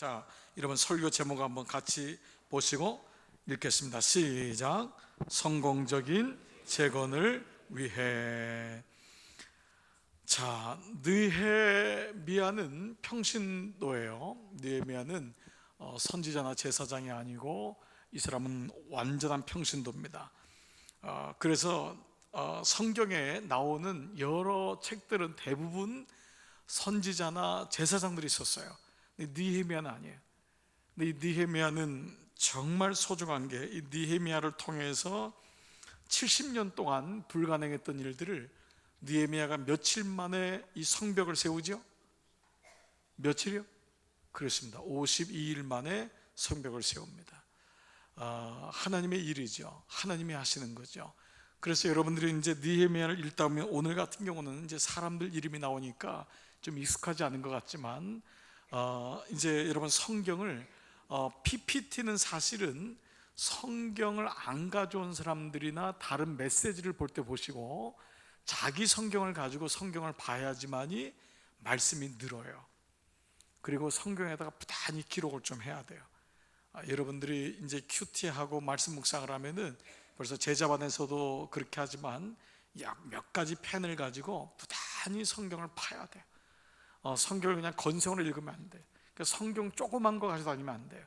자, 여러분 설교 제목 한번 같이 보시고 읽겠습니다. 시작. 성공적인 재건을 위해. 자, 느헤미야는 평신도예요. 느헤미야는 선지자나 제사장이 아니고 이 사람은 완전한 평신도입니다. 그래서 성경에 나오는 여러 책들은 대부분 선지자나 제사장들이 있었어요. 느헤미야는 아니에요. 근데 이 느헤미야는 정말 소중한 게, 이 느헤미야를 통해서 70년 동안 불가능했던 일들을 느헤미야가 며칠 만에 이 성벽을 세우죠? 며칠이요? 그렇습니다. 52일 만에 성벽을 세웁니다. 하나님의 일이죠. 하나님이 하시는 거죠. 그래서 여러분들이 이제 느헤미야를 읽다 보면 오늘 같은 경우는 이제 사람들 이름이 나오니까 좀 익숙하지 않은 것 같지만, 이제 여러분 성경을 PPT는 사실은 성경을 안 가져온 사람들이나 다른 메시지를 볼 때 보시고 자기 성경을 가지고 성경을 봐야지만이 말씀이 늘어요. 그리고 성경에다가 부단히 기록을 좀 해야 돼요. 여러분들이 이제 큐티하고 말씀 묵상을 하면은 벌써 제자반에서도 그렇게 하지만 약 몇 가지 펜을 가지고 부단히 성경을 파야 돼요. 성경을 그냥 건성으로 읽으면 안 돼요. 그러니까 성경 조그만 거 가지고 다니면 안 돼요.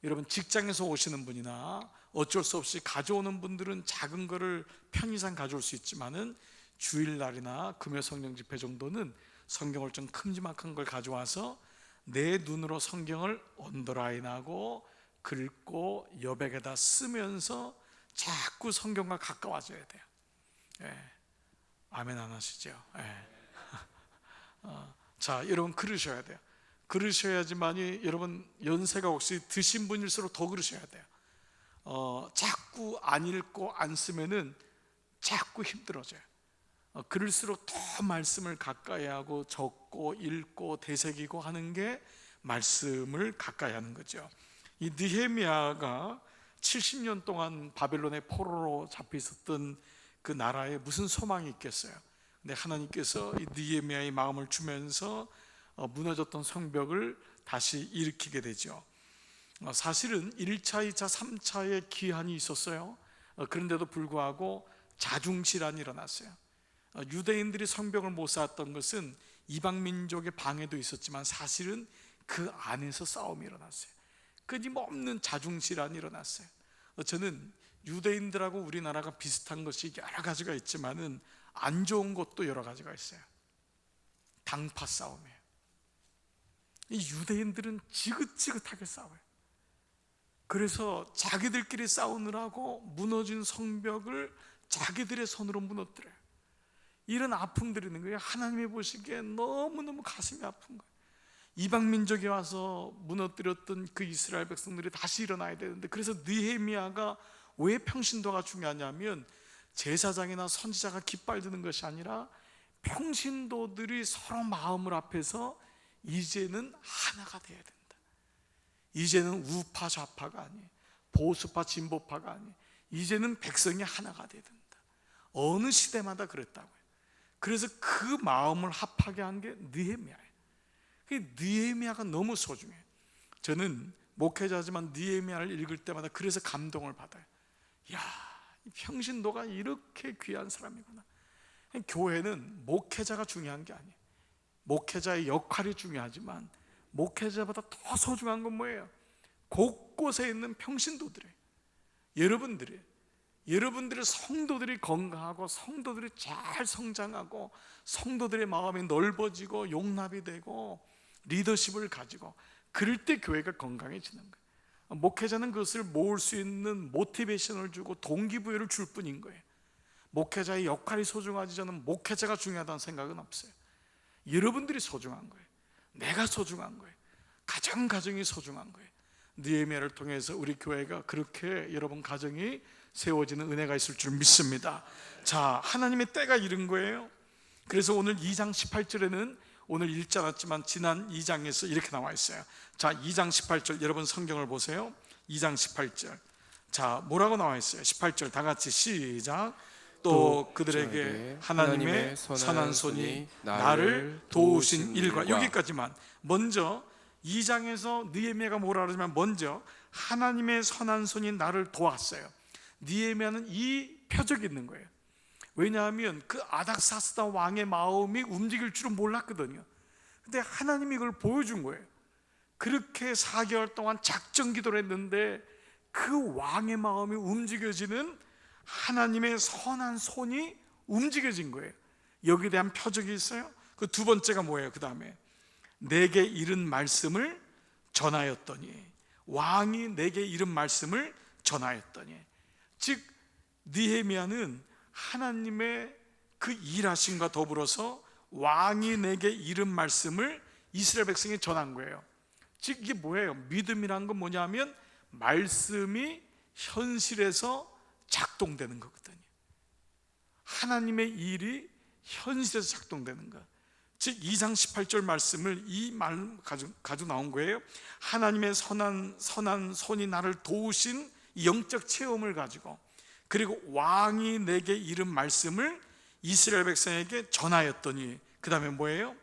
여러분 직장에서 오시는 분이나 어쩔 수 없이 가져오는 분들은 작은 거를 편의상 가져올 수 있지만은 주일날이나 금요 성경 집회 정도는 성경을 좀 큼지막한 걸 가져와서 내 눈으로 성경을 언더라인하고 긁고 여백에다 쓰면서 자꾸 성경과 가까워져야 돼요. 아멘 안 하시죠? 자, 여러분 그러셔야 돼요. 그러셔야지만이 여러분 연세가 혹시 드신 분일수록 더 그러셔야 돼요. 자꾸 안 읽고 안 쓰면은 자꾸 힘들어져요. 그럴수록 더 말씀을 가까이 하고 적고 읽고 되새기고 하는 게 말씀을 가까이 하는 거죠. 이 느헤미야가 70년 동안 바벨론의 포로로 잡혀 있었던 그 나라에 무슨 소망이 있겠어요? 근데 하나님께서 이 느헤미야의 마음을 주면서 무너졌던 성벽을 다시 일으키게 되죠. 사실은 1차, 2차, 3차의 기한이 있었어요. 그런데도 불구하고 자중질환이 일어났어요. 유대인들이 성벽을 못 쌓았던 것은 이방 민족의 방해도 있었지만 사실은 그 안에서 싸움이 일어났어요. 끊임없는 자중질환이 일어났어요. 저는 유대인들하고 우리나라가 비슷한 것이 여러 가지가 있지만은 안 좋은 것도 여러 가지가 있어요. 당파 싸움이에요. 이 유대인들은 지긋지긋하게 싸워요. 그래서 자기들끼리 싸우느라고 무너진 성벽을 자기들의 손으로 무너뜨려요. 이런 아픔들이 있는 거예요. 하나님이 보시기에 너무너무 가슴이 아픈 거예요. 이방 민족이 와서 무너뜨렸던 그 이스라엘 백성들이 다시 일어나야 되는데, 그래서 느헤미야가 왜 평신도가 중요하냐면 제사장이나 선지자가 깃발드는 것이 아니라 평신도들이 서로 마음을 합해서 이제는 하나가 돼야 된다. 이제는 우파 좌파가 아니에요. 보수파 진보파가 아니에요. 이제는 백성이 하나가 돼야 된다. 어느 시대마다 그랬다고요. 그래서 그 마음을 합하게 한 게 느헤미야예요. 느헤미야가 너무 소중해요. 저는 목회자지만 느헤미야를 읽을 때마다 그래서 감동을 받아요. 야, 평신도가 이렇게 귀한 사람이구나. 교회는 목회자가 중요한 게 아니에요. 목회자의 역할이 중요하지만 목회자보다 더 소중한 건 뭐예요? 곳곳에 있는 평신도들이에요. 여러분들의 성도들이 건강하고 성도들이 잘 성장하고 성도들의 마음이 넓어지고 용납이 되고 리더십을 가지고 그럴 때 교회가 건강해지는 거예요. 목회자는 그것을 모을 수 있는 모티베이션을 주고 동기부여를 줄 뿐인 거예요. 목회자의 역할이 소중하지 저는 목회자가 중요하다는 생각은 없어요. 여러분들이 소중한 거예요. 내가 소중한 거예요. 가정이 소중한 거예요. 느헤미야를 통해서 우리 교회가 그렇게 여러분 가정이 세워지는 은혜가 있을 줄 믿습니다. 자, 하나님의 때가 이른 거예요. 그래서 오늘 2장 18절에는 오늘 읽지 않았지만 지난 2장에서 이렇게 나와 있어요. 자, 2장 18절 여러분 성경을 보세요. 2장 18절. 자, 뭐라고 나와 있어요? 18절 다 같이 시작. 또 그들에게 하나님의 선한 손이 나를 도우신 일과, 여기까지만. 먼저 2장에서 느헤미야가 뭐라 그러냐면 먼저 하나님의 선한 손이 나를 도왔어요. 느헤미야는 이 표적이 있는 거예요. 왜냐하면 그 아닥사스다 왕의 마음이 움직일 줄은 몰랐거든요. 근데 하나님이 이걸 보여준 거예요. 그렇게 4개월 동안 작전 기도를 했는데 그 왕의 마음이 움직여지는 하나님의 선한 손이 움직여진 거예요. 여기에 대한 표적이 있어요. 그 두 번째가 뭐예요? 그 다음에 내게 이른 말씀을 전하였더니, 왕이 내게 이른 말씀을 전하였더니, 즉 느헤미야는 하나님의 그 일하심과 더불어서 왕이 내게 이른 말씀을 이스라엘 백성에 전한 거예요. 즉 이게 뭐예요? 믿음이란 건 뭐냐면 말씀이 현실에서 작동되는 거거든요. 하나님의 일이 현실에서 작동되는 거. 즉 2장 18절 말씀을 이 말 가지고 나온 거예요. 하나님의 선한 손이 나를 도우신 영적 체험을 가지고, 그리고 왕이 내게 이른 말씀을 이스라엘 백성에게 전하였더니, 그 다음에 뭐예요?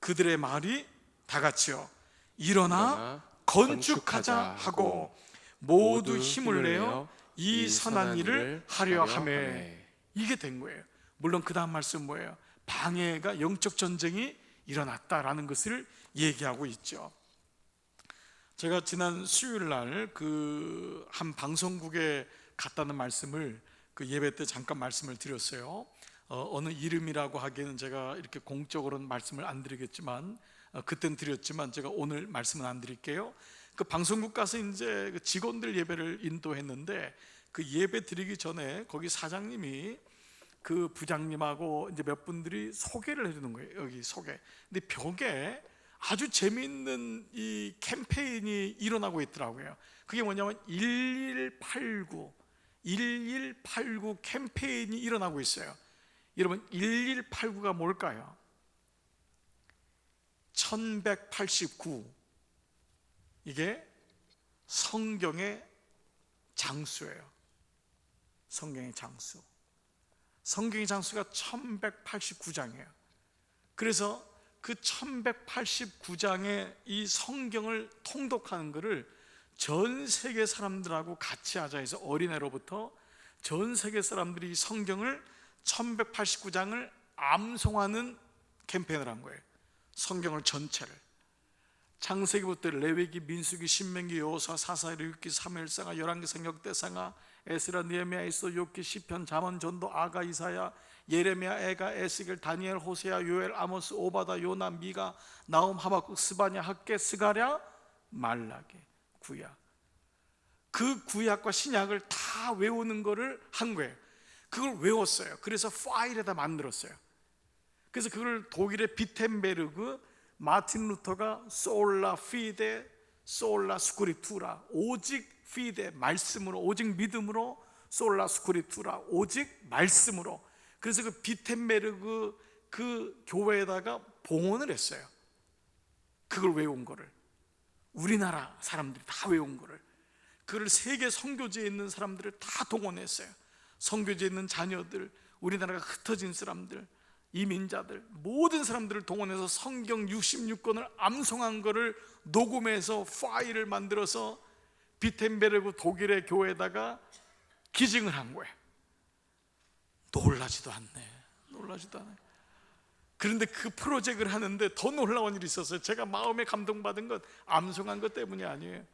그들의 말이 다 같이요, 일어나 건축하자 하고 모두 힘을 내어 이 선한 일을 하려 하매. 이게 된 거예요. 물론 그 다음 말씀 뭐예요? 방해가, 영적 전쟁이 일어났다라는 것을 얘기하고 있죠. 제가 지난 수요일 날 그 한 방송국에 갔다는 말씀을 그 예배 때 잠깐 말씀을 드렸어요. 어느 이름이라고 하기에는 제가 이렇게 공적으로는 말씀을 안 드리겠지만, 그땐 드렸지만 제가 오늘 말씀은 안 드릴게요. 그 방송국 가서 이제 그 직원들 예배를 인도했는데, 그 예배 드리기 전에 거기 사장님이 그 부장님하고 이제 몇 분들이 소개를 해주는 거예요. 여기 소개. 근데 벽에 아주 재미있는 이 캠페인이 일어나고 있더라고요. 그게 뭐냐면 1189 캠페인이 일어나고 있어요. 여러분 1189가 뭘까요? 1189, 이게 성경의 장수예요. 성경의 장수. 성경의 장수가 1189장이에요. 그래서 그 1189장의 이 성경을 통독하는 것을 전 세계 사람들하고 같이 하자 해서 어린애로부터 전 세계 사람들이 이 성경을 1189장을 암송하는 캠페인을 한 거예요. 성경을 전체를. 창세기부터 레위기, 민수기, 신명기, 여호수아, 사사기, 르위기, 사무엘상하, 열왕기상, 역대상하, 에스라, 느헤미야, 에스더, 욥기, 시편, 잠언, 전도, 아가, 이사야, 예레미야, 에가, 에스겔, 다니엘, 호세아, 요엘, 아모스, 오바다, 요나, 미가, 나움, 하박국, 스바냐, 학개, 스가랴, 말라기, 구약. 그 구약과 신약을 다 외우는 거를 한 거예요. 그걸 외웠어요. 그래서 파일에다 만들었어요. 그래서 그걸 독일의 비텐베르그 마틴 루터가 솔라 피데 솔라 스크립투라, 오직 피데 말씀으로, 오직 믿음으로, 솔라 스크립투라 오직 말씀으로. 그래서 그 비텐베르그 그 교회에다가 봉헌을 했어요. 그걸 외운 거를, 우리나라 사람들이 다 외운 거를, 그걸 세계 선교지에 있는 사람들을 다 동원했어요. 선교지에 있는 자녀들, 우리나라가 흩어진 사람들, 이민자들, 모든 사람들을 동원해서 성경 66권을 암송한 거를 녹음해서 파일을 만들어서 비텐베르그 독일의 교회에다가 기증을 한 거예요. 놀라지도 않네. 그런데 그 프로젝트를 하는데 더 놀라운 일이 있었어요. 제가 마음에 감동받은 것, 암송한 것 때문이 아니에요.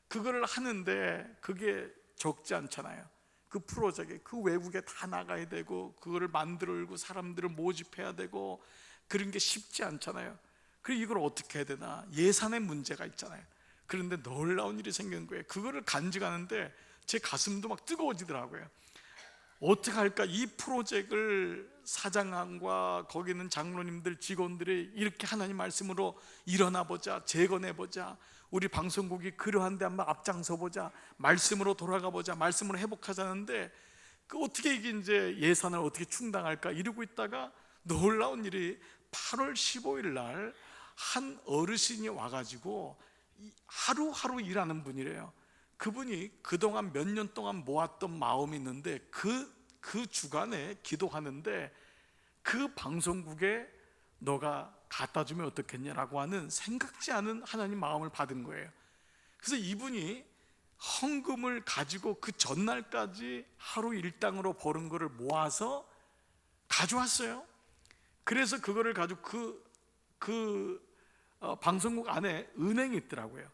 그거를 하는데 그게 적지 않잖아요. 그 프로젝트, 그 외국에 다 나가야 되고, 그거를 만들고 사람들을 모집해야 되고, 그런 게 쉽지 않잖아요. 그리고 이걸 어떻게 해야 되나, 예산의 문제가 있잖아요. 그런데 놀라운 일이 생긴 거예요. 그거를 간직하는데 제 가슴도 막 뜨거워지더라고요. 어떻게 할까? 이 프로젝트를 사장과 거기 있는 장로님들, 직원들이 이렇게 하나님 말씀으로 일어나 보자, 재건해 보자, 우리 방송국이 그러한데 한번 앞장서 보자, 말씀으로 돌아가 보자, 말씀으로 회복하자는데, 그 어떻게 이게 이제 예산을 어떻게 충당할까 이러고 있다가 놀라운 일이 8월 15일 날 한 어르신이 와가지고 하루하루 일하는 분이래요. 그분이 그동안 몇 년 동안 모았던 마음이 있는데 그 주간에 기도하는데 그 방송국에 너가 갖다 주면 어떻겠냐라고 하는 생각지 않은 하나님 마음을 받은 거예요. 그래서 이분이 헌금을 가지고 그 전날까지 하루 일당으로 버는 거를 모아서 가져왔어요. 그래서 그거를 가지고 방송국 안에 은행이 있더라고요.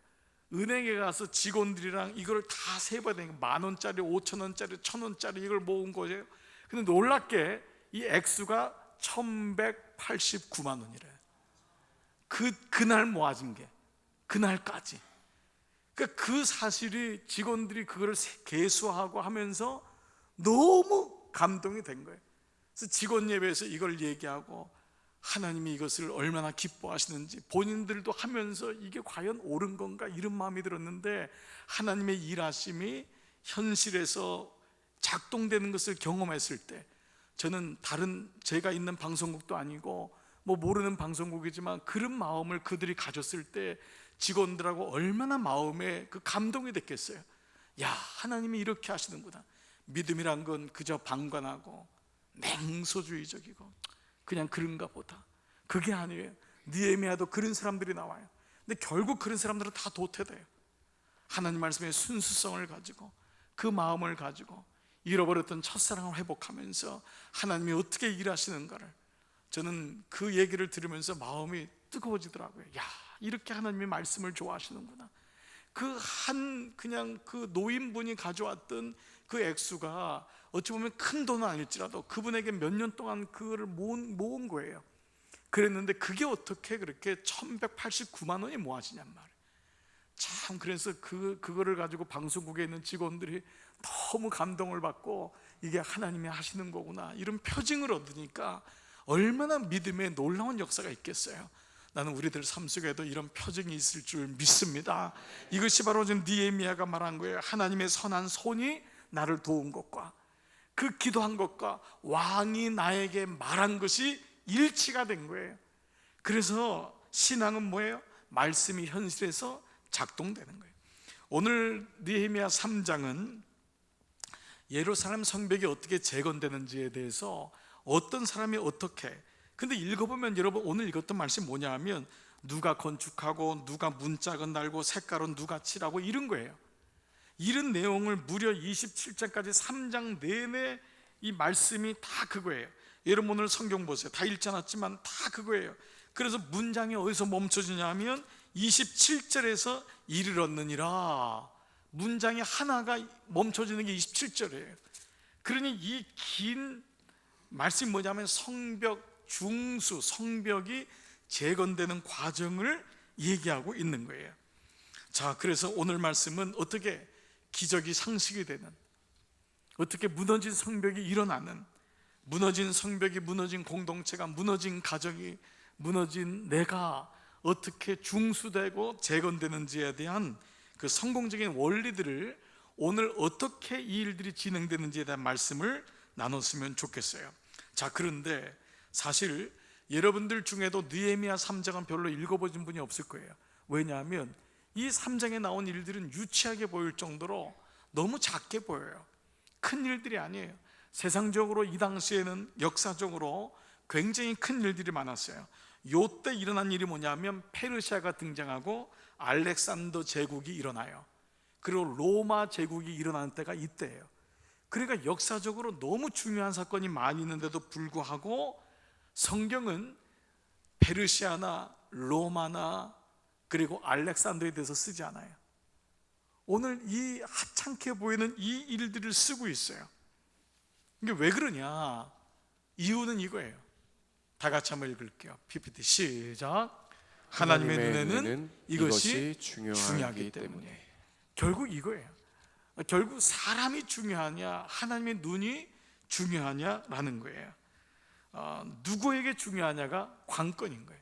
은행에 가서 직원들이랑 이걸 다 세봐야 되니까 10,000원짜리, 5,000원짜리, 1,000원짜리 이걸 모은 거예요. 근데 놀랍게 이 액수가 1,189만 원이래요. 그날 모아진 게, 그날까지. 그러니까 그 사실이 직원들이 그거를 계수하고 하면서 너무 감동이 된 거예요. 그래서 직원 예배에서 이걸 얘기하고 하나님이 이것을 얼마나 기뻐하시는지 본인들도 하면서 이게 과연 옳은 건가 이런 마음이 들었는데, 하나님의 일하심이 현실에서 작동되는 것을 경험했을 때, 저는 다른 제가 있는 방송국도 아니고 뭐 모르는 방송국이지만 그런 마음을 그들이 가졌을 때 직원들하고 얼마나 마음에 그 감동이 됐겠어요. 야, 하나님이 이렇게 하시는구나. 믿음이란 건 그저 방관하고 냉소주의적이고 그냥 그런가 보다. 그게 아니에요. 느헤미야도 그런 사람들이 나와요. 근데 결국 그런 사람들은 다 도태돼요. 하나님 말씀의 순수성을 가지고, 그 마음을 가지고 잃어버렸던 첫사랑을 회복하면서 하나님이 어떻게 일하시는가를, 저는 그 얘기를 들으면서 마음이 뜨거워지더라고요. 야, 이렇게 하나님의 말씀을 좋아하시는구나. 그냥 그 노인분이 가져왔던 그 액수가 어찌 보면 큰 돈은 아닐지라도 그분에게 몇 년 동안 그거를 모은 거예요. 그랬는데 그게 어떻게 그렇게 1,189만 원이 모아지냔 말이에요. 참, 그래서 그거를 가지고 방송국에 있는 직원들이 너무 감동을 받고 이게 하나님이 하시는 거구나 이런 표징을 얻으니까 얼마나 믿음의 놀라운 역사가 있겠어요. 나는 우리들 삶 속에도 이런 표징이 있을 줄 믿습니다. 이것이 바로 지금 느헤미야가 말한 거예요. 하나님의 선한 손이 나를 도운 것과 그 기도한 것과 왕이 나에게 말한 것이 일치가 된 거예요. 그래서 신앙은 뭐예요? 말씀이 현실에서 작동되는 거예요. 오늘 느헤미야 3장은 예루살렘 성벽이 어떻게 재건되는지에 대해서 어떤 사람이 어떻게, 근데 읽어보면 여러분 오늘 읽었던 말씀이 뭐냐 하면 누가 건축하고 누가 문짝은 달고 색깔은 누가 칠하고 이런 거예요. 이런 내용을 무려 27장까지 3장 내내 이 말씀이 다 그거예요. 여러분 오늘 성경 보세요. 다 읽지 않았지만 다 그거예요. 그래서 문장이 어디서 멈춰지냐 하면 27절에서 이르렀느니라. 문장이 하나가 멈춰지는 게 27절이에요. 그러니 이 긴 말씀이 뭐냐면 성벽 중수, 성벽이 재건되는 과정을 얘기하고 있는 거예요. 자, 그래서 오늘 말씀은 어떻게 기적이 상식이 되는, 어떻게 무너진 성벽이 일어나는, 무너진 성벽이, 무너진 공동체가, 무너진 가정이, 무너진 내가 어떻게 중수되고 재건되는지에 대한 그 성공적인 원리들을 오늘 어떻게 이 일들이 진행되는지에 대한 말씀을 나눴으면 좋겠어요. 자, 그런데 사실 여러분들 중에도 느헤미야 3장은 별로 읽어보신 분이 없을 거예요. 왜냐하면 이 3장에 나온 일들은 유치하게 보일 정도로 너무 작게 보여요. 큰 일들이 아니에요. 세상적으로 이 당시에는 역사적으로 굉장히 큰 일들이 많았어요. 요때 일어난 일이 뭐냐면 페르시아가 등장하고 알렉산더 제국이 일어나요. 그리고 로마 제국이 일어나는 때가 이때예요. 그러니까 역사적으로 너무 중요한 사건이 많이 있는데도 불구하고 성경은 페르시아나 로마나 그리고 알렉산더에 대해서 쓰지 않아요. 오늘 이 하찮게 보이는 이 일들을 쓰고 있어요. 이게 왜 그러냐? 이유는 이거예요. 다 같이 한번 읽을게요. PPT 시작. 하나님의 눈에는 이것이 중요하기 때문에. 결국 이거예요. 결국 사람이 중요하냐 하나님의 눈이 중요하냐라는 거예요. 누구에게 중요하냐가 관건인 거예요.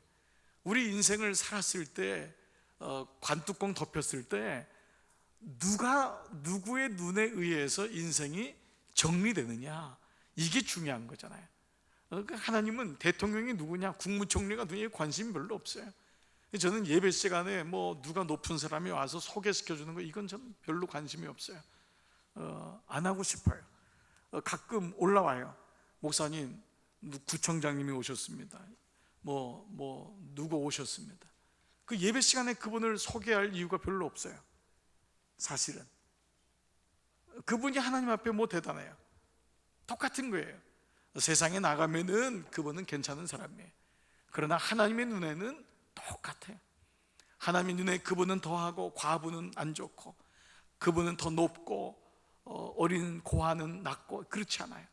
우리 인생을 살았을 때 관뚜껑 덮였을 때 누구의 눈에 의해서 인생이 정리되느냐, 이게 중요한 거잖아요. 하나님은 대통령이 누구냐, 국무총리가 누구냐 관심이 별로 없어요. 저는 예배 시간에 뭐 누가 높은 사람이 와서 소개시켜 주는 거, 이건 저는 별로 관심이 없어요. 안 하고 싶어요. 가끔 올라와요. 목사님, 구청장님이 오셨습니다. 누구 오셨습니다. 그 예배 시간에 그분을 소개할 이유가 별로 없어요. 사실은 그분이 하나님 앞에 뭐 대단해요. 똑같은 거예요. 세상에 나가면은 그분은 괜찮은 사람이에요. 그러나 하나님의 눈에는 똑같아요. 하나님의 눈에 그분은 더하고 과부는 안 좋고, 그분은 더 높고 어린 고아는 낮고, 그렇지 않아요.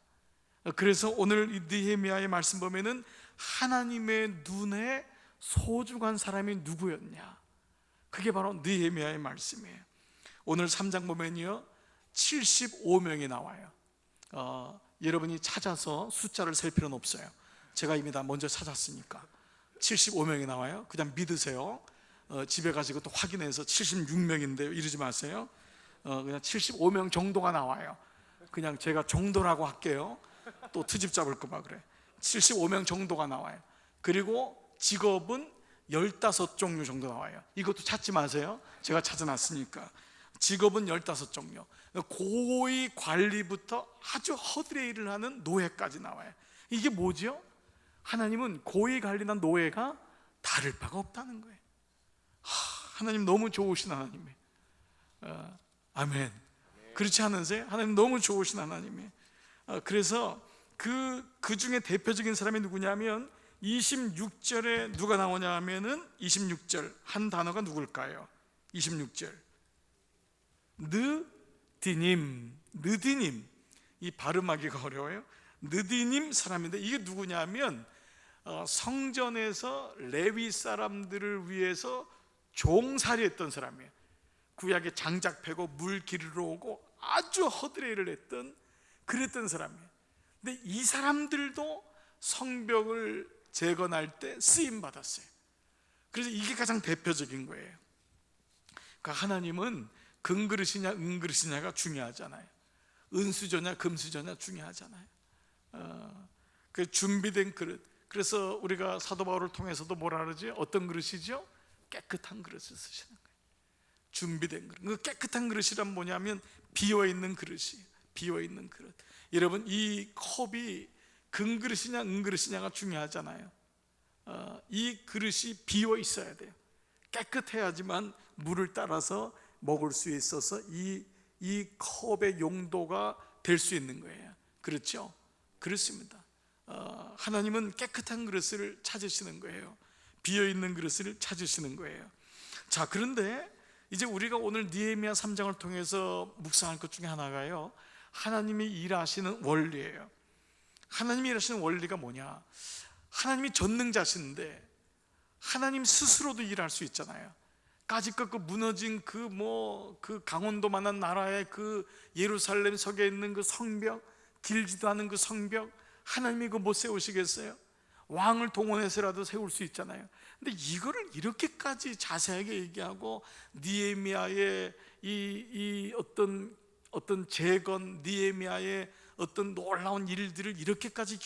그래서 오늘 이 느헤미야의 말씀 보면은 하나님의 눈에 소중한 사람이 누구였냐, 그게 바로 느헤미야의 말씀이에요. 오늘 3장 보면요 75명이 나와요. 여러분이 찾아서 숫자를 셀 필요는 없어요. 제가 이미 다 먼저 찾았으니까 75명이 나와요. 그냥 믿으세요. 집에 가지고 또 확인해서 76명인데요 이러지 마세요. 그냥 75명 정도가 나와요. 그냥 제가 정도라고 할게요. 또 트집 잡을까 봐 그래. 75명 정도가 나와요. 그리고 직업은 15종류 정도 나와요. 이것도 찾지 마세요. 제가 찾아놨으니까. 직업은 15종류. 고위 관리부터 아주 허드레 일을 하는 노예까지 나와요. 이게 뭐죠? 하나님은 고위 관리나 노예가 다를 바가 없다는 거예요. 하나님 너무 좋으신 하나님이에요. 아멘. 그렇지 않으세요? 하나님 너무 좋으신 하나님이에요. 그래서 그 중에 대표적인 사람이 누구냐면 26절에 누가 나오냐 하면은 26절 한 단어가 누굴까요? 26절 느디님. 이 발음하기가 어려워요. 느디님 사람인데 이게 누구냐면 성전에서 레위 사람들을 위해서 종살이했던 사람이에요. 구약에 장작 패고 물 기르러 오고 아주 허드레일을 했던 그랬던 사람이에요. 근데 이 사람들도 성벽을 재건할 때 쓰임 받았어요. 그래서 이게 가장 대표적인 거예요. 그러니까 하나님은 금그릇이냐 은그릇이냐가 중요하잖아요. 은수저냐 금수저냐 중요하잖아요. 그 준비된 그릇. 그래서 우리가 사도 바울을 통해서도 뭐라 그러지? 어떤 그릇이죠? 깨끗한 그릇을 쓰시는 거예요. 준비된 그릇. 그 깨끗한 그릇이란 뭐냐면 비어있는 그릇이에요. 비어있는 그릇. 여러분 이 컵이 금그릇이냐 은그릇이냐가 중요하잖아요. 이 그릇이 비어 있어야 돼요. 깨끗해야지만 물을 따라서 먹을 수 있어서 이 컵의 용도가 될 수 있는 거예요. 그렇죠? 그렇습니다. 하나님은 깨끗한 그릇을 찾으시는 거예요. 비어있는 그릇을 찾으시는 거예요. 자, 그런데 이제 우리가 오늘 느헤미야 3장을 통해서 묵상할 것 중에 하나가요, 하나님이 일하시는 원리예요. 하나님이 일하시는 원리가 뭐냐? 하나님이 전능자신데 하나님 스스로도 일할 수 있잖아요. 까짓것 그 무너진 그 강원도만한 나라의 그 예루살렘 석에 있는 그 성벽, 길지도 않은 그 성벽, 하나님이 그거 못 세우시겠어요? 왕을 동원해서라도 세울 수 있잖아요. 근데 이거를 이렇게까지 자세하게 얘기하고 느헤미야의 이 어떤 재건, 느헤미야의 어떤 놀라운 일들을 이렇게까지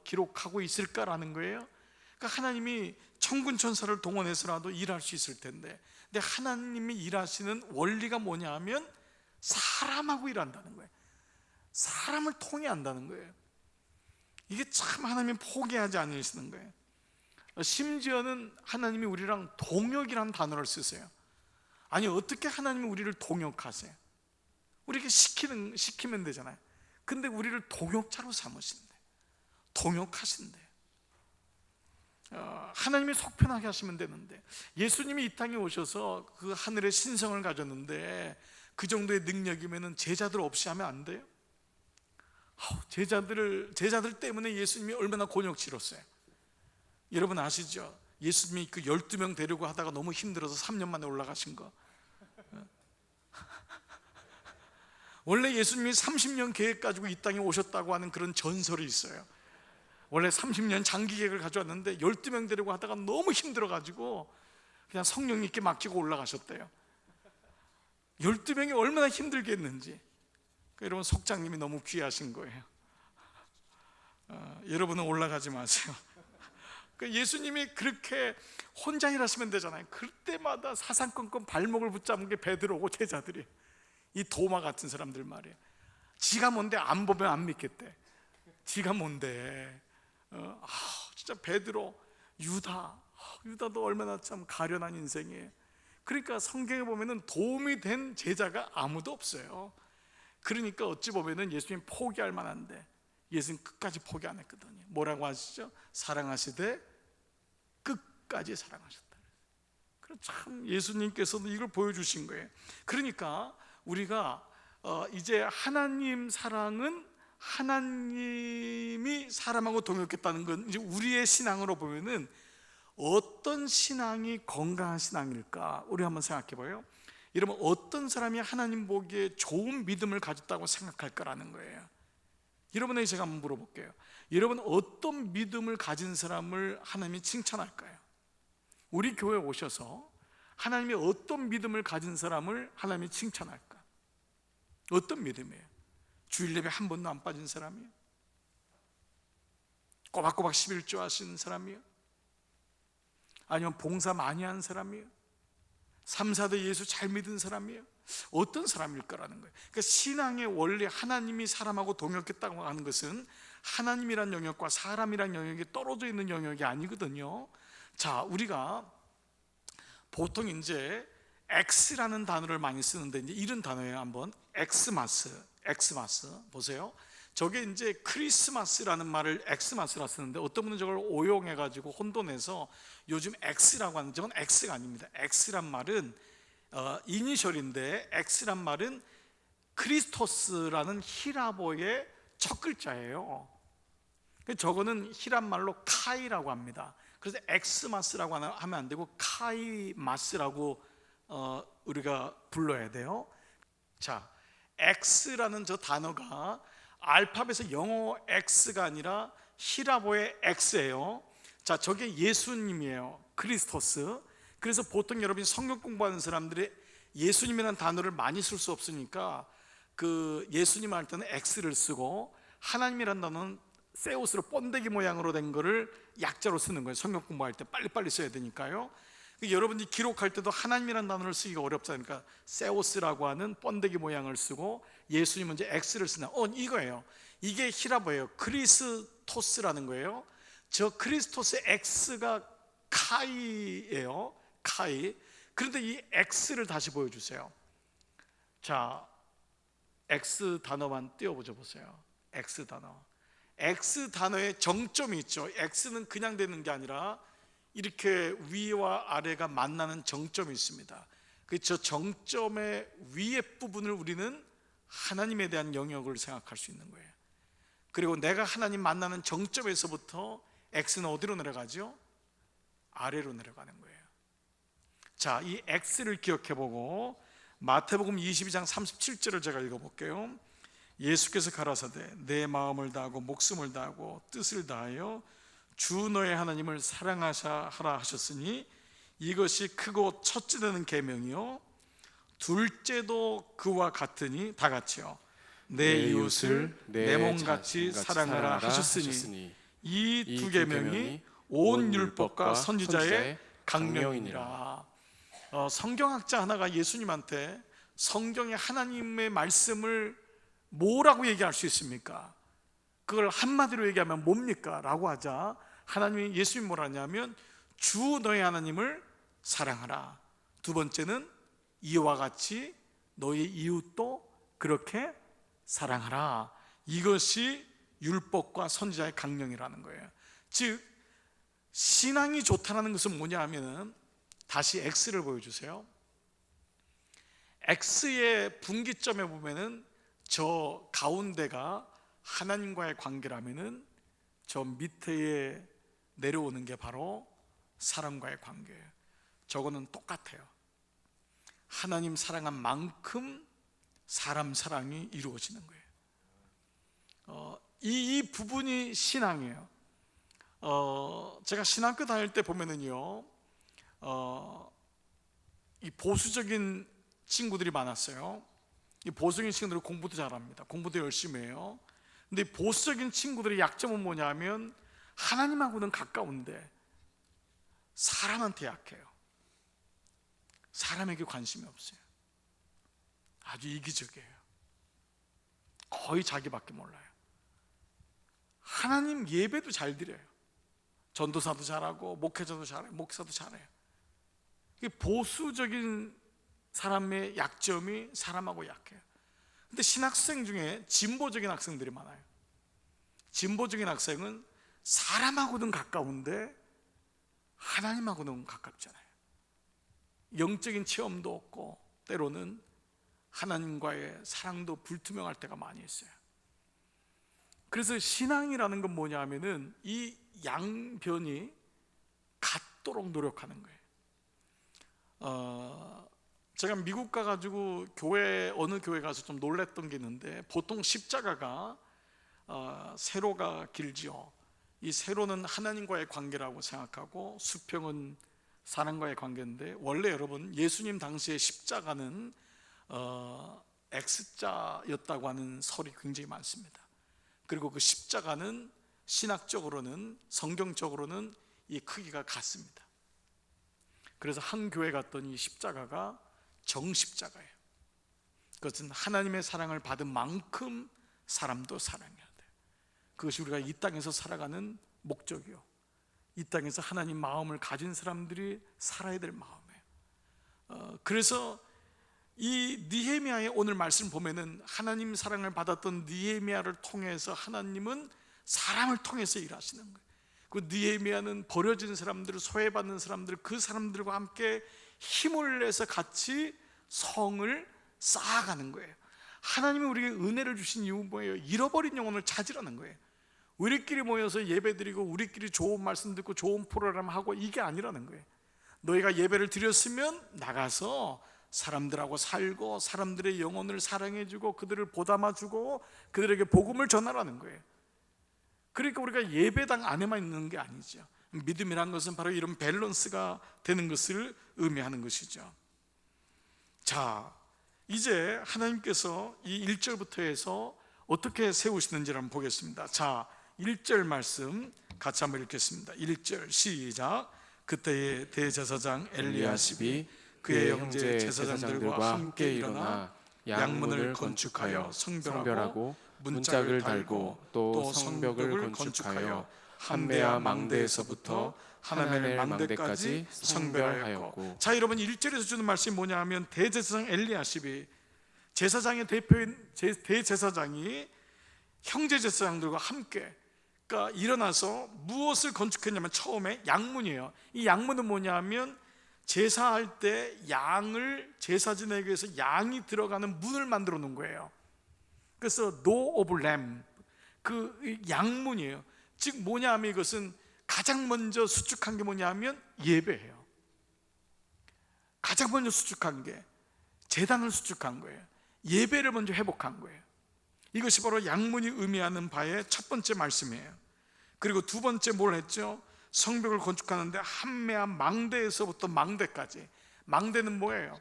기록하고 있을까라는 거예요. 그러니까 하나님이 천군 천사를 동원해서라도 일할 수 있을 텐데, 근데 하나님이 일하시는 원리가 뭐냐 하면 사람하고 일한다는 거예요. 사람을 통해 한다는 거예요. 이게 참 하나님이 포기하지 않으시는 거예요. 심지어는 하나님이 우리랑 동역이라는 단어를 쓰세요. 아니, 어떻게 하나님이 우리를 동역하세요? 우리에게 시키면 되잖아요. 근데 우리를 동역자로 삼으신대. 동역하신대. 하나님이 속 편하게 하시면 되는데, 예수님이 이 땅에 오셔서 그 하늘의 신성을 가졌는데 그 정도의 능력이면 제자들 없이 하면 안 돼요? 제자들 때문에 예수님이 얼마나 곤욕 치렀어요. 여러분 아시죠? 예수님이 그 12명 데리고 하다가 너무 힘들어서 3년 만에 올라가신 거. 원래 예수님이 30년 계획 가지고 이 땅에 오셨다고 하는 그런 전설이 있어요. 원래 30년 장기 계획을 가져왔는데 12명 데리고 하다가 너무 힘들어가지고 그냥 성령님께 맡기고 올라가셨대요. 12명이 얼마나 힘들겠는지. 여러분, 속장님이 너무 귀하신 거예요. 여러분은 올라가지 마세요. 예수님이 그렇게 혼자 일하시면 되잖아요. 그때마다 사상권권 발목을 붙잡은 게 베드로고 제자들이, 이 도마 같은 사람들 말이에요. 지가 뭔데 안 보면 안 믿겠대. 지가 뭔데 진짜 베드로, 유다도 얼마나 참 가련한 인생이에요. 그러니까 성경에 보면은 도움이 된 제자가 아무도 없어요. 그러니까 어찌 보면은 예수님 포기할 만한데 예수님 끝까지 포기 안 했거든요. 뭐라고 하시죠? 사랑하시되 끝까지 사랑하셨다. 그럼 참 예수님께서도 이걸 보여주신 거예요. 그러니까 우리가 이제 하나님 사랑은 하나님이 사람하고 동역했다는 건 이제 우리의 신앙으로 보면은 어떤 신앙이 건강한 신앙일까? 우리 한번 생각해 봐요. 여러분, 어떤 사람이 하나님 보기에 좋은 믿음을 가졌다고 생각할까라는 거예요. 여러분에게 제가 한번 물어볼게요. 여러분, 어떤 믿음을 가진 사람을 하나님이 칭찬할까요? 우리 교회에 오셔서 하나님이 어떤 믿음을 가진 사람을 하나님이 칭찬할까? 어떤 믿음이에요? 주일 예배 한 번도 안 빠진 사람이에요? 꼬박꼬박 11조 하시는 사람이에요? 아니면 봉사 많이 한 사람이에요? 3, 4대 예수 잘 믿은 사람이에요? 어떤 사람일까라는 거예요. 그러니까 신앙의 원리, 하나님이 사람하고 동역했다고 하는 것은 하나님이란 영역과 사람이란 영역이 떨어져 있는 영역이 아니거든요. 자, 우리가 보통 이제 엑스라는 단어를 많이 쓰는데 이제 이런 단어예요. 한번 엑스마스 보세요. 저게 이제 크리스마스라는 말을 엑스마스라 쓰는데 어떤 분은 저걸 오용해 가지고 혼돈해서 요즘 X라고 하는, 저건 X가 아닙니다. X란 말은 이니셜인데 X란 말은 크리스토스라는 히라보의 첫 글자예요. 저거는 히란 말로 카이라고 합니다. 그래서 엑스마스라고 하면 안 되고 카이마스라고 우리가 불러야 돼요. 자, X라는 저 단어가 알파벳의 영어 X가 아니라 히라보의 X예요. 자, 저게 예수님이에요. 크리스토스. 그래서 보통 여러분이 성경 공부하는 사람들이 예수님이라는 단어를 많이 쓸 수 없으니까 그 예수님 할 때는 X를 쓰고 하나님이라는 단어는 세우스로 번데기 모양으로 된 거를 약자로 쓰는 거예요. 성경 공부할 때 빨리빨리 써야 되니까요. 여러분이 기록할 때도 하나님이라는 단어를 쓰기가 어렵잖아요. 그러니까 세오스라고 하는 번데기 모양을 쓰고 예수님은 이제 X를 쓰나. 이거예요. 이게 히라보예요. 크리스토스라는 거예요. 저 크리스토스의 X가 카이예요. 카이. 그런데 이 X를 다시 보여주세요. 자, X 단어만 띄워보죠. 보세요. X 단어. X 단어에 정점이 있죠. X는 그냥 되는 게 아니라 이렇게 위와 아래가 만나는 정점이 있습니다. 저 정점의 위의 부분을 우리는 하나님에 대한 영역을 생각할 수 있는 거예요. 그리고 내가 하나님 만나는 정점에서부터 X는 어디로 내려가죠? 아래로 내려가는 거예요. 자, 이 X를 기억해보고 마태복음 22장 37절을 제가 읽어볼게요. 예수께서 가라사대 내 마음을 다하고 목숨을 다하고 뜻을 다하여 주 너의 하나님을 사랑하라 하셨으니 이것이 크고 첫째 되는 계명이요 둘째도 그와 같으니 다 같이요 내 이웃을 내 몸같이 사랑하라 하셨으니 이 두 계명이 온 율법과 선지자의 강령이니라. 성경학자 하나가 예수님한테 성경의 하나님의 말씀을 뭐라고 얘기할 수 있습니까? 그걸 한마디로 얘기하면 뭡니까? 라고 하자 하나님이 예수님이 뭐라 하냐면 주 너의 하나님을 사랑하라. 두 번째는 이와 같이 너의 이웃도 그렇게 사랑하라. 이것이 율법과 선지자의 강령이라는 거예요. 즉 신앙이 좋다는 것은 뭐냐 하면은 다시 X를 보여주세요. X의 분기점에 보면은 저 가운데가 하나님과의 관계라면은 저 밑에 내려오는 게 바로 사람과의 관계예요. 저거는 똑같아요. 하나님 사랑한 만큼 사람 사랑이 이루어지는 거예요. 이 부분이 신앙이에요. 제가 신학교 다닐 때 보면은요, 이 보수적인 친구들이 많았어요. 이 보수적인 친구들은 공부도 잘합니다. 공부도 열심히 해요. 근데 보수적인 친구들의 약점은 뭐냐면 하나님하고는 가까운데 사람한테 약해요. 사람에게 관심이 없어요. 아주 이기적이에요. 거의 자기밖에 몰라요. 하나님 예배도 잘 드려요. 전도사도 잘하고 목회자도 잘해요, 목사도 잘해요. 이게 보수적인 사람의 약점이 사람하고 약해요. 근데 신학생 중에 진보적인 학생들이 많아요. 진보적인 학생은 사람하고는 가까운데 하나님하고는 가깝잖아요. 영적인 체험도 없고 때로는 하나님과의 사랑도 불투명할 때가 많이 있어요. 그래서 신앙이라는 건 뭐냐 하면은 이 양변이 같도록 노력하는 거예요. 제가 미국 가가지고 어느 교회 가서 좀 놀랬던 게 있는데, 보통 십자가가 세로가 길지요. 이 세로는 하나님과의 관계라고 생각하고 수평은 사람과의 관계인데, 원래 여러분 예수님 당시에 십자가는 X자였다고 하는 설이 굉장히 많습니다. 그리고 그 십자가는 신학적으로는, 성경적으로는 이 크기가 같습니다. 그래서 한 교회 갔더니 십자가가 정십자가예요. 그것은 하나님의 사랑을 받은 만큼 사람도 사랑해야 돼요. 그것이 우리가 이 땅에서 살아가는 목적이요, 이 땅에서 하나님 마음을 가진 사람들이 살아야 될 마음이에요. 그래서 이 느헤미야의 오늘 말씀 보면은 하나님 사랑을 받았던 느헤미야를 통해서 하나님은 사람을 통해서 일하시는 거예요. 그 느헤미야는 버려진 사람들, 소외받는 사람들, 그 사람들과 함께 힘을 내서 같이 성을 쌓아가는 거예요. 하나님이 우리에게 은혜를 주신 이유 뭐예요? 잃어버린 영혼을 찾으라는 거예요. 우리끼리 모여서 예배드리고 우리끼리 좋은 말씀 듣고 좋은 프로그램 하고 이게 아니라는 거예요. 너희가 예배를 드렸으면 나가서 사람들하고 살고 사람들의 영혼을 사랑해주고 그들을 보담아주고 그들에게 복음을 전하라는 거예요. 그러니까 우리가 예배당 안에만 있는 게 아니죠. 믿음이란 것은 바로 이런 밸런스가 되는 것을 의미하는 것이죠. 자, 이제 하나님께서 이 1절부터 해서 어떻게 세우시는지를 한번 보겠습니다. 자, 1절 말씀 같이 한번 읽겠습니다. 1절 시작. 그때의 대제사장 엘리야십이 그의 형제 제사장들과 함께 일어나 양문을 건축하여 성별하고 문짝을 달고 또 성벽을 건축하여 한배야 망대에서부터 하나멜 망대까지 성별하였고. 자, 여러분 1절에서 주는 말씀이 뭐냐 하면 대제사장 엘리야십이, 제사장의 대표인 대제사장이 형제 제사장들과 함께 일어나서 무엇을 건축했냐면 처음에 양문이에요. 이 양문은 뭐냐 하면 제사할 때 양을 제사진에게 해서 양이 들어가는 문을 만들어 놓은 거예요. 그래서 door of lamb, 그 양문이에요. 즉 뭐냐 하면 이것은 가장 먼저 수축한 게 뭐냐 하면 예배예요. 가장 먼저 수축한 게 제단을 수축한 거예요. 예배를 먼저 회복한 거예요. 이것이 바로 양문이 의미하는 바의 첫 번째 말씀이에요. 그리고 두 번째 뭘 했죠? 성벽을 건축하는데 한매한 망대에서부터 망대까지. 망대는 뭐예요?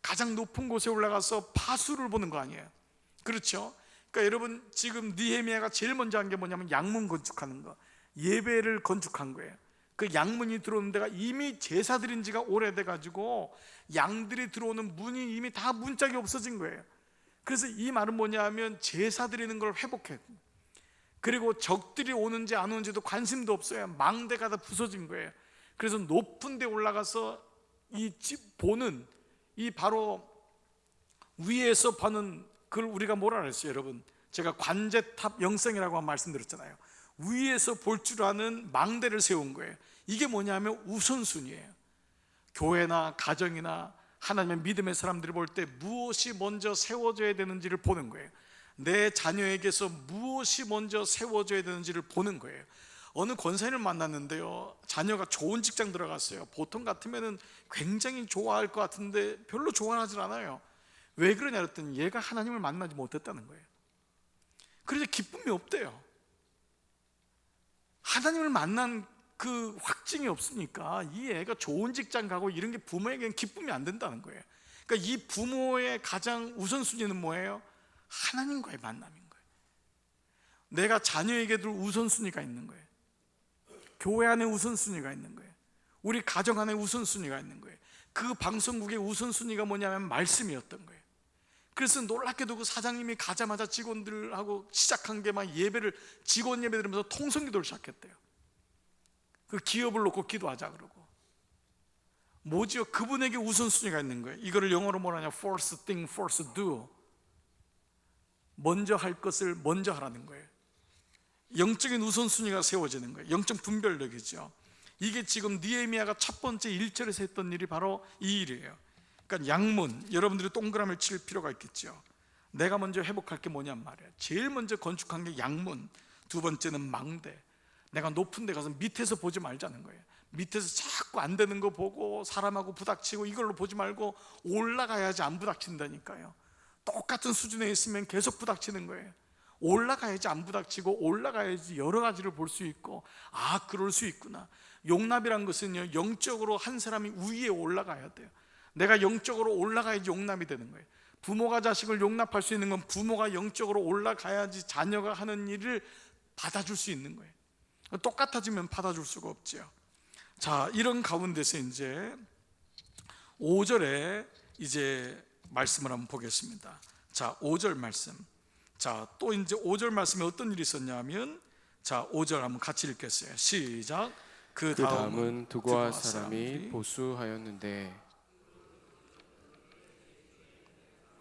가장 높은 곳에 올라가서 파수를 보는 거 아니에요? 그렇죠? 그러니까 여러분 지금 느헤미야가 제일 먼저 한 게 뭐냐면 양문 건축하는 거, 예배를 건축한 거예요. 그 양문이 들어오는 데가 이미 제사 드린 지가 오래돼 가지고 양들이 들어오는 문이 이미 다 문짝이 없어진 거예요. 그래서 이 말은 뭐냐 하면 제사 드리는 걸 회복해. 그리고 적들이 오는지 안 오는지도 관심도 없어요. 망대가 다 부서진 거예요. 그래서 높은 데 올라가서 이 집 보는, 이 바로 위에서 보는, 그걸 우리가 뭐라 그랬어요 여러분? 제가 관제탑 영성이라고 말씀드렸잖아요. 위에서 볼 줄 아는 망대를 세운 거예요. 이게 뭐냐면 우선순위예요. 교회나 가정이나 하나님의 믿음의 사람들이 볼 때 무엇이 먼저 세워져야 되는지를 보는 거예요. 내 자녀에게서 무엇이 먼저 세워져야 되는지를 보는 거예요. 어느 권사님을 만났는데요, 자녀가 좋은 직장 들어갔어요. 보통 같으면 굉장히 좋아할 것 같은데 별로 좋아하지 않아요. 왜 그러냐 그랬더니 얘가 하나님을 만나지 못했다는 거예요. 그래서 기쁨이 없대요. 하나님을 만난 그 확증이 없으니까 이 애가 좋은 직장 가고 이런 게 부모에게는 기쁨이 안 된다는 거예요. 그러니까 이 부모의 가장 우선순위는 뭐예요? 하나님과의 만남인 거예요. 내가 자녀에게도 우선순위가 있는 거예요. 교회 안에 우선순위가 있는 거예요. 우리 가정 안에 우선순위가 있는 거예요. 그 방송국의 우선순위가 뭐냐면 말씀이었던 거예요. 그래서 놀랍게도 그 사장님이 가자마자 직원들하고 시작한 게 막 예배를, 직원 예배 드리면서 통성기도를 시작했대요. 그 기업을 놓고 기도하자 그러고. 뭐지요? 그분에게 우선순위가 있는 거예요. 이거를 영어로 뭐라 하냐? First thing first do. 먼저 할 것을 먼저 하라는 거예요. 영적인 우선순위가 세워지는 거예요. 영적 분별력이죠. 이게 지금 느헤미야가 첫 번째 1절에서 했던 일이 바로 이 일이에요. 그러니까 양문, 여러분들이 동그라미를 칠 필요가 있겠죠. 내가 먼저 회복할 게 뭐냔 말이에요. 제일 먼저 건축한 게 양문, 두 번째는 망대. 내가 높은 데 가서 밑에서 보지 말자는 거예요. 밑에서 자꾸 안 되는 거 보고 사람하고 부닥치고 이걸로 보지 말고 올라가야지 안 부닥친다니까요. 똑같은 수준에 있으면 계속 부닥치는 거예요. 올라가야지 안 부닥치고 올라가야지 여러 가지를 볼 수 있고, 아 그럴 수 있구나. 용납이란 것은요, 영적으로 한 사람이 위에 올라가야 돼요. 내가 영적으로 올라가야지 용납이 되는 거예요. 부모가 자식을 용납할 수 있는 건 부모가 영적으로 올라가야지 자녀가 하는 일을 받아줄 수 있는 거예요. 똑같아지면 받아줄 수가 없죠. 자, 이런 가운데서 이제 5절에 이제 말씀을 한번 보겠습니다. 자, 5절 말씀. 자, 또 이제 5절 말씀에 어떤 일이 있었냐면, 자, 5절 한번 같이 읽겠어요. 시작. 그 다음은 드고아 사람이 보수하였는데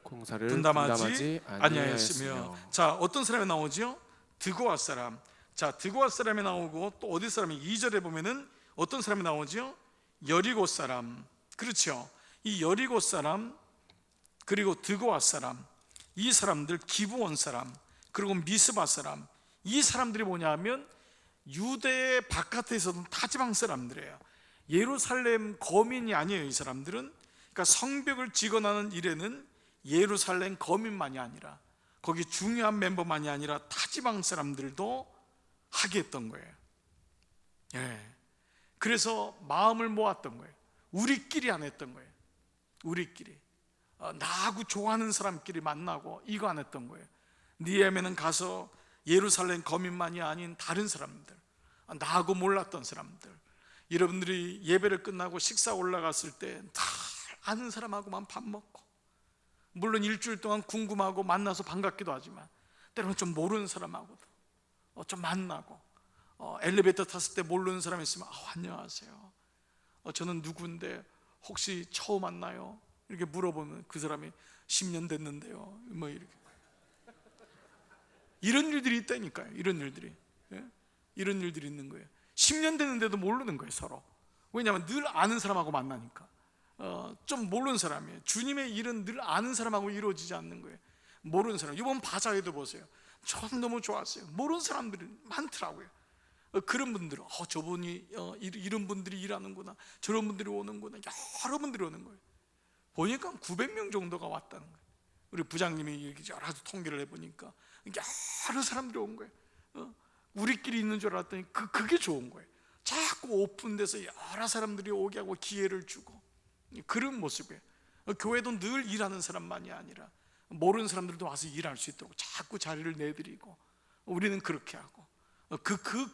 공사를 분담하지 아니하였으며. 자, 어떤 사람이 나오죠? 드고아 사람. 자, 드고아 사람이 나오고 또 어디 사람이 2절에 보면은 어떤 사람이 나오죠? 여리고 사람. 그렇죠. 이 여리고 사람 그리고 드고아 사람, 이 사람들, 기브온 사람 그리고 미스바 사람, 이 사람들이 뭐냐면 유대 바깥에서는 타지방 사람들이에요. 예루살렘 거민이 아니에요. 이 사람들은. 그러니까 성벽을 지어나는 일에는 예루살렘 거민만이 아니라, 거기 중요한 멤버만이 아니라 타지방 사람들도 하게 했던 거예요. 예. 그래서 마음을 모았던 거예요. 우리끼리 안 했던 거예요. 우리끼리 나하고 좋아하는 사람끼리 만나고 이거 안 했던 거예요. 느헤미야는 가서 예루살렘 거민만이 아닌 다른 사람들, 나하고 몰랐던 사람들, 여러분들이 예배를 끝나고 식사 올라갔을 때 다 아는 사람하고만 밥 먹고, 물론 일주일 동안 궁금하고 만나서 반갑기도 하지만 때로는 좀 모르는 사람하고도 좀 만나고, 엘리베이터 탔을 때 모르는 사람이 있으면 안녕하세요, 저는 누구인데 혹시 처음 만나요? 이렇게 물어보면 그 사람이 10년 됐는데요, 뭐 이렇게. 이런 일들이 있다니까요. 이런 일들이, 예? 이런 일들이 있는 거예요. 10년 됐는데도 모르는 거예요, 서로. 왜냐하면 늘 아는 사람하고 만나니까. 좀 모르는 사람이에요. 주님의 일은 늘 아는 사람하고 이루어지지 않는 거예요. 모르는 사람. 이번 바자회도 보세요. 저는 너무 좋았어요. 모르는 사람들이 많더라고요. 그런 분들은 저분이 이런 분들이 일하는구나, 저런 분들이 오는구나, 여러 분들이 오는 거예요. 보니까 900명 정도가 왔다는 거예요. 우리 부장님이 이렇게 여러 가지 통계를 해보니까 여러 사람들이 온 거예요. 우리끼리 있는 줄 알았더니 그게 좋은 거예요. 자꾸 오픈돼서 여러 사람들이 오게 하고 기회를 주고, 그런 모습이에요. 교회도 늘 일하는 사람만이 아니라 모르는 사람들도 와서 일할 수 있도록 자꾸 자리를 내드리고, 우리는 그렇게 하고,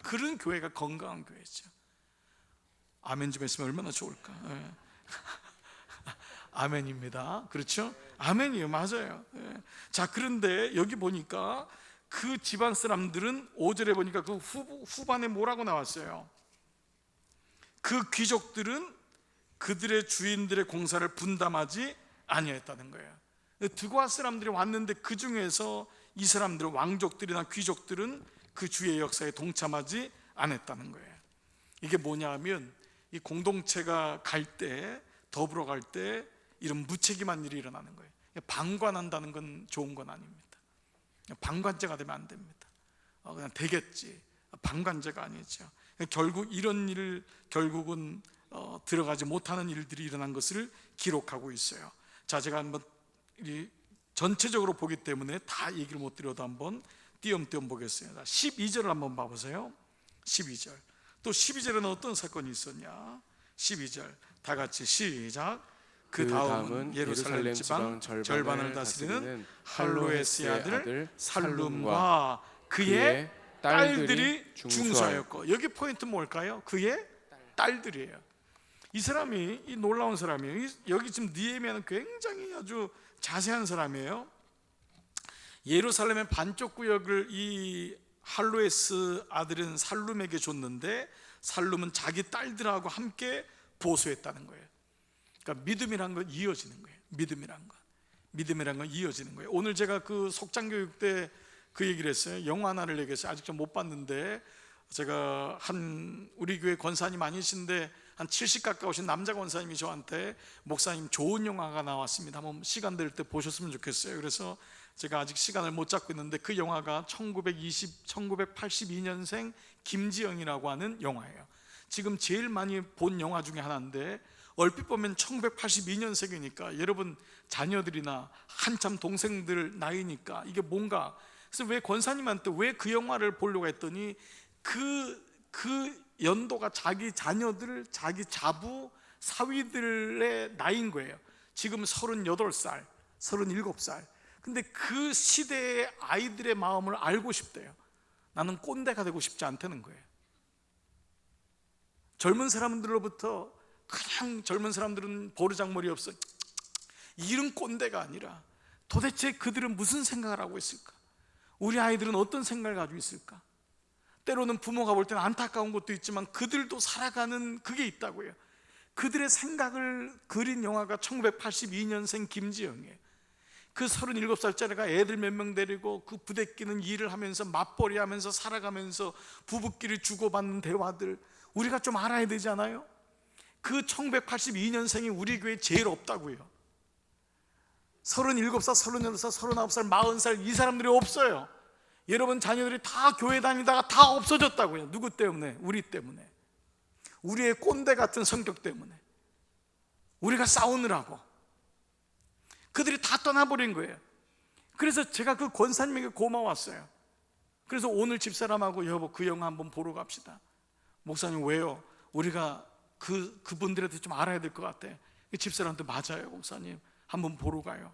그런 교회가 건강한 교회죠. 아멘 좀 했으면 얼마나 좋을까. 아멘입니다. 그렇죠? 아멘이에요. 맞아요. 자, 그런데 여기 보니까 그 집안 사람들은 5절에 보니까 그 후반에 뭐라고 나왔어요? 그 귀족들은 그들의 주인들의 공사를 분담하지 아니했다는 거예요. 드고아 사람들이 왔는데 그 중에서 이 사람들은, 왕족들이나 귀족들은 그 주의 역사에 동참하지 않았다는 거예요. 이게 뭐냐 하면, 이 공동체가 갈 때, 더불어 갈 때 이런 무책임한 일이 일어나는 거예요. 방관한다는 건 좋은 건 아닙니다. 방관자가 되면 안 됩니다. 그냥 되겠지. 방관자가 아니죠. 결국 이런 일을, 결국은 들어가지 못하는 일들이 일어난 것을 기록하고 있어요. 자, 제가 한번 전체적으로 보기 때문에 다 얘기를 못 드려도 한번 띄엄띄엄 보겠습니다. 12절을 한번 봐보세요. 12절. 또 12절에는 어떤 사건이 있었냐? 12절 다 같이 시작. 그 다음은 예루살렘 지방 절반을 다스리는 할로헤스의 아들 살룸과 그의 딸들이 중수하였고, 여기 포인트 뭘까요? 그의 딸들이에요. 이 사람이, 이 놀라운 사람이에요. 여기 지금 느헤미야는 굉장히 아주 자세한 사람이에요. 예루살렘의 반쪽 구역을 이 할로헤스 아들인 살룸에게 줬는데, 살룸은 자기 딸들하고 함께 보수했다는 거예요. 그러니까 믿음이란 건 이어지는 거예요. 믿음이란 건 이어지는 거예요. 오늘 제가 그 속장교육 때 그 얘기를 했어요. 영화 하나를 얘기했어요. 아직 좀 못 봤는데, 제가 우리 교회 권사님 아니신데 한 70 가까우신 남자 권사님이 저한테 목사님 좋은 영화가 나왔습니다, 한번 시간 될 때 보셨으면 좋겠어요. 그래서 제가 아직 시간을 못 잡고 있는데 그 영화가 1982년생 김지영이라고 하는 영화예요. 지금 제일 많이 본 영화 중에 하나인데, 얼핏 보면 1982년생이니까 여러분 자녀들이나 한참 동생들 나이니까 이게 뭔가, 그래서 왜 권사님한테 왜 그 영화를 보려고 했더니 그 연도가 자기 자녀들, 자기 자부, 사위들의 나이인 거예요. 지금 38살, 37살. 근데 그 시대의 아이들의 마음을 알고 싶대요. 나는 꼰대가 되고 싶지 않다는 거예요. 젊은 사람들로부터 그냥 젊은 사람들은 버르장머리 없어, 이런 꼰대가 아니라 도대체 그들은 무슨 생각을 하고 있을까? 우리 아이들은 어떤 생각을 가지고 있을까? 때로는 부모가 볼 때는 안타까운 것도 있지만 그들도 살아가는 그게 있다고요. 그들의 생각을 그린 영화가 1982년생 김지영이에요. 그 37살짜리가 애들 몇 명 데리고 그 부대끼는 일을 하면서 맞벌이 하면서 살아가면서 부부끼리 주고받는 대화들, 우리가 좀 알아야 되지 않아요? 그 1982년생이 우리 교회에 제일 없다고요. 37살, 38살, 39살, 40살 이 사람들이 없어요. 여러분 자녀들이 다 교회 다니다가 다 없어졌다고요. 누구 때문에? 우리 때문에. 우리의 꼰대 같은 성격 때문에. 우리가 싸우느라고 그들이 다 떠나버린 거예요. 그래서 제가 그 권사님에게 고마웠어요. 그래서 오늘 집사람하고 여보 그 영화 한번 보러 갑시다. 목사님 왜요? 우리가 그분들한테 좀 알아야 될 것 같아. 집사람한테 맞아요 목사님, 한번 보러 가요.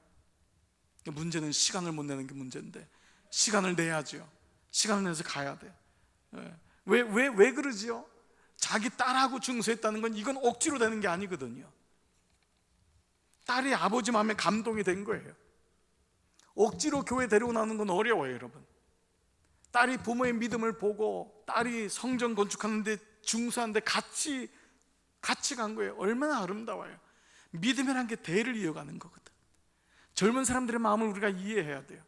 문제는 시간을 못 내는 게 문제인데 시간을 내야죠. 시간을 내서 가야 돼. 왜 그러지요? 자기 딸하고 증서했다는 건 이건 억지로 되는 게 아니거든요. 딸이 아버지 마음에 감동이 된 거예요. 억지로 교회 데리고 나오는 건 어려워요 여러분. 딸이 부모의 믿음을 보고 딸이 성전 건축하는데 중수하는데 같이 간 거예요. 얼마나 아름다워요. 믿음이란 게 대를 이어가는 거거든. 젊은 사람들의 마음을 우리가 이해해야 돼요.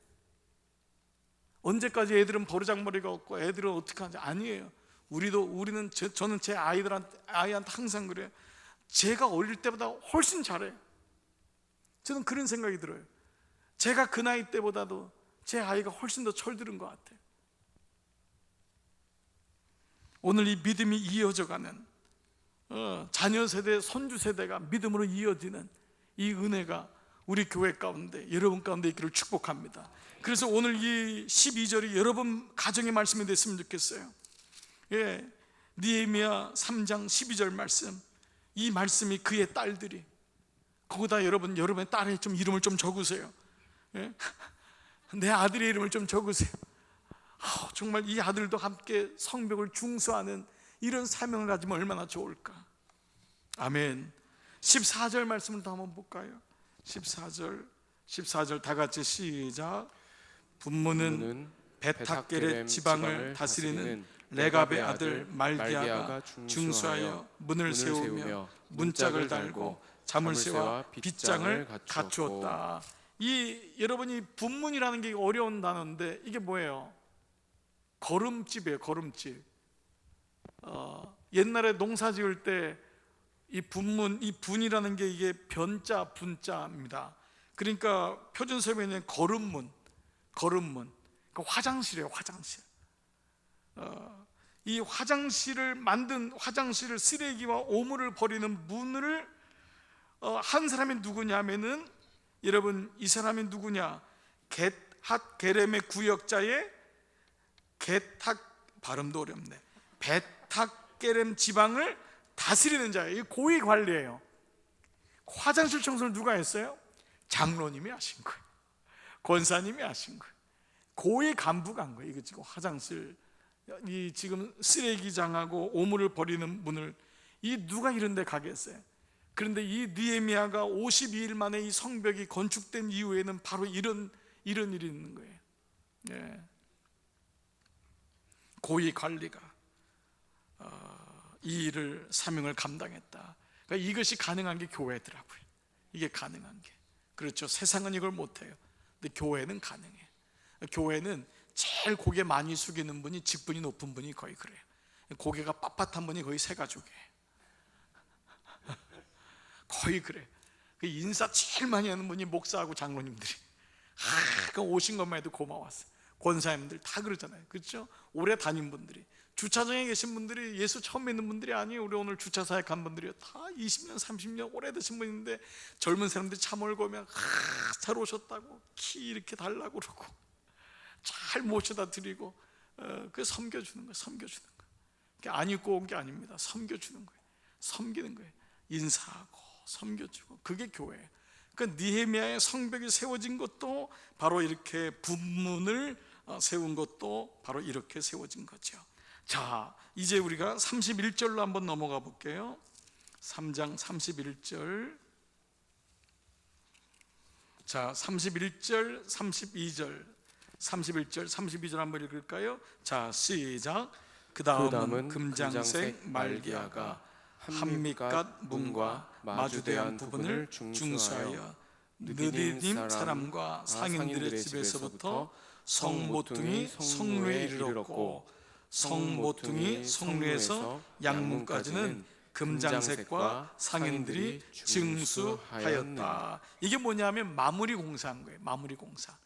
언제까지 애들은 버르장머리가 없고 애들은 어떻게 하는지. 아니에요. 저는 제 아이한테 항상 그래요. 제가 어릴 때보다 훨씬 잘해요. 저는 그런 생각이 들어요. 제가 그 나이 때보다도 제 아이가 훨씬 더 철들은 것 같아요. 오늘 이 믿음이 이어져가는 자녀 세대, 손주 세대가 믿음으로 이어지는 이 은혜가 우리 교회 가운데, 여러분 가운데 있기를 축복합니다. 그래서 오늘 이 12절이 여러분 가정의 말씀이 됐으면 좋겠어요. 느헤미야 3장 12절 말씀, 이 말씀이 그의 딸들이, 거기다 여러분의 딸의 이름을 좀 적으세요. 내 아들의 이름을 좀 적으세요. 정말 이 아들도 함께 성벽을 중수하는 이런 사명을 가지면 얼마나 좋을까. 아멘. 14절 말씀을 더 한번 볼까요? 14절 다 같이 시작. 분모는 베탁게렛 지방을 다스리는 레갑의 아들 말기야가 중수하여 문을 세우며 문짝을 달고 자물쇠와 빗장을 갖추었다. 여러분이 분문이라는 게 어려운 단어인데 이게 뭐예요? 거름집이에요. 거름집. 옛날에 농사 지을 때 이 분문, 이 분이라는 게 이게 변자, 분자입니다. 그러니까 표준서에는 거름문. 그러니까 화장실이에요. 화장실. 이 화장실을 만든, 화장실을 쓰레기와 오물을 버리는 문을 한 사람이 누구냐면은, 여러분 이 사람이 누구냐? 겟핫 게렘의 구역자의 발음도 어렵네. 베탁 게렘 지방을 다스리는 자예요. 이 고위 관리예요. 화장실 청소를 누가 했어요? 장로님이 하신 거예요. 권사님이 하신 거예요. 고위 간부가 한 거예요. 이거 지금 화장실, 이 지금 쓰레기장하고 오물을 버리는 문을 누가 이런 데 가겠어요? 그런데 이 느헤미야가 52일 만에 이 성벽이 건축된 이후에는 바로 이런 일이 있는 거예요. 고위 관리가 이 일을 사명을 감당했다. 그러니까 이것이 가능한 게 교회더라고요. 이게 가능한 게. 그렇죠. 세상은 이걸 못해요. 근데 교회는 가능해. 교회는 제일 고개 많이 숙이는 분이, 직분이 높은 분이 거의 그래요. 고개가 빳빳한 분이 거의 새 가족이에요. 거의 그래. 그 인사 제일 많이 하는 분이 목사하고 장로님들이. 그 오신 것만 해도 고마웠어요. 권사님들 다 그러잖아요. 그렇죠? 오래 다닌 분들이, 주차장에 계신 분들이 예수 처음 믿는 분들이 아니에요. 우리 오늘 주차 사역한 분들이 다 20년 30년 오래 되신 분인데, 젊은 사람들이 차 몰고 오면 잘 오셨다고 키 이렇게 달라고 그러고 잘 모셔다 드리고, 그 섬겨주는 거예요. 섬겨주는 거예요. 안 입고 온 게 아닙니다. 섬겨주는 거예요. 섬기는 거예요. 인사하고 섬겨주고. 그게 교회예요. 그러니까 느헤미야의 성벽이 세워진 것도 바로 이렇게, 분문을 세운 것도 바로 이렇게 세워진 거죠. 자, 이제 우리가 31절로 한번 넘어가 볼게요. 3장 31절. 자, 31절, 32절, 31절, 32절 한번 읽을까요? 자, 시작. 그 다음은 금장색 말기야가 한밑갓 문과 마주대한 부분을 중수하여 느디님 사람과 상인들의 집에서부터 성모퉁이 성루에 이르렀고, 성모퉁이 성루에서 양문까지는 금장색과 상인들이 증수하였다. 이게 뭐냐면 마무리 공사한 거예요. 마무리 공사.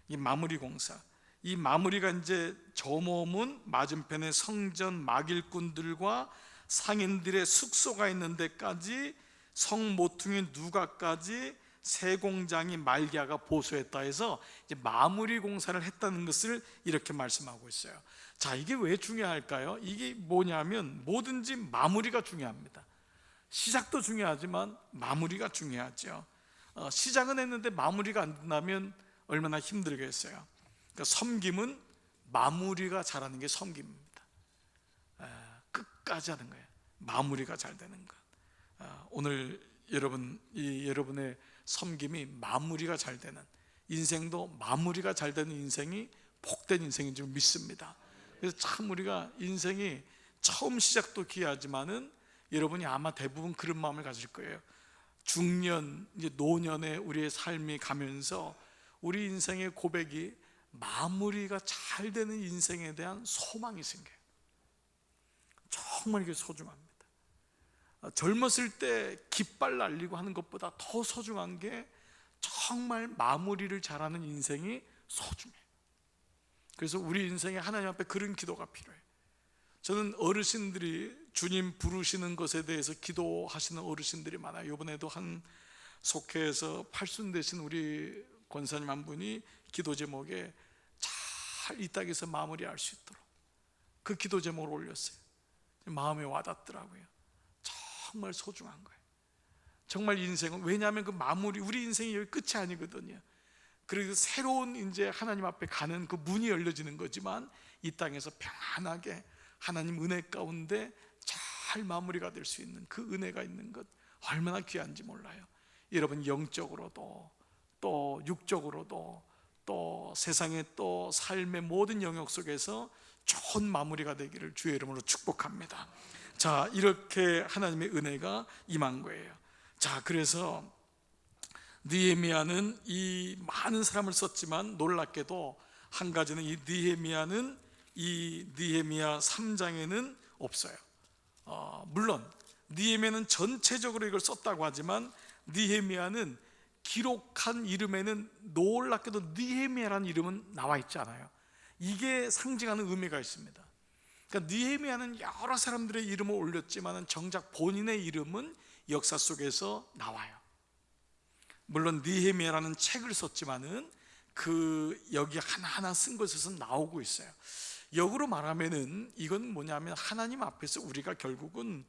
이 마무리 공사. 이 마무리가 이제 저몸은 맞은편에 성전 막일꾼들과 상인들의 숙소가 있는 데까지, 성모퉁이 누가까지 세 공장이 말기야가 보수했다 해서 이제 마무리 공사를 했다는 것을 이렇게 말씀하고 있어요. 자, 이게 왜 중요할까요? 이게 뭐냐면 뭐든지 마무리가 중요합니다. 시작도 중요하지만 마무리가 중요하죠. 시작은 했는데 마무리가 안 된다면 얼마나 힘들겠어요. 그러니까 섬김은 마무리가 잘하는 게 섬김입니다. 끝까지 하는 거예요. 마무리가 잘 되는 것. 오늘 여러분의 섬김이 마무리가 잘 되는, 인생도 마무리가 잘 되는 인생이 복된 인생인 줄 믿습니다. 그래서 참 우리가 인생이 처음 시작도 귀하지만은 여러분이 아마 대부분 그런 마음을 가질 거예요. 중년, 이제 노년에 우리의 삶이 가면서 우리 인생의 고백이 마무리가 잘 되는 인생에 대한 소망이 생겨요. 정말 이게 소중합니다. 젊었을 때 깃발 날리고 하는 것보다 더 소중한 게 정말 마무리를 잘하는 인생이 소중해요. 그래서 우리 인생에 하나님 앞에 그런 기도가 필요해요. 저는 어르신들이 주님 부르시는 것에 대해서 기도하시는 어르신들이 많아요. 이번에도 한 속회에서 팔순 되신 우리 권사님 한 분이 기도 제목에 잘 이 땅에서 마무리할 수 있도록 그 기도 제목을 올렸어요. 마음에 와닿더라고요. 정말 소중한 거예요. 정말 인생은, 왜냐하면 그 마무리, 우리 인생이 여기 끝이 아니거든요. 그리고 새로운 이제 하나님 앞에 가는 그 문이 열려지는 거지만, 이 땅에서 평안하게 하나님 은혜 가운데 잘 마무리가 될 수 있는 그 은혜가 있는 것, 얼마나 귀한지 몰라요. 여러분, 영적으로도 또 육적으로도 또 세상의 또 삶의 모든 영역 속에서 좋은 마무리가 되기를 주의 이름으로 축복합니다. 자, 이렇게 하나님의 은혜가 임한 거예요. 자, 그래서 느헤미야는 이 많은 사람을 썼지만 놀랍게도 한 가지는, 이 느헤미야는 이 느헤미야 3장에는 없어요. 물론 느헤미야는 전체적으로 이걸 썼다고 하지만 느헤미야는 기록한 이름에는 놀랍게도 느헤미야라는 이름은 나와 있지 않아요. 이게 상징하는 의미가 있습니다. 그러니까 느헤미야는 여러 사람들의 이름을 올렸지만 정작 본인의 이름은 역사 속에서 나와요. 물론 느헤미야라는 책을 썼지만은 그 여기 하나하나 쓴 것에서 나오고 있어요. 역으로 말하면은 이건 뭐냐면, 하나님 앞에서 우리가 결국은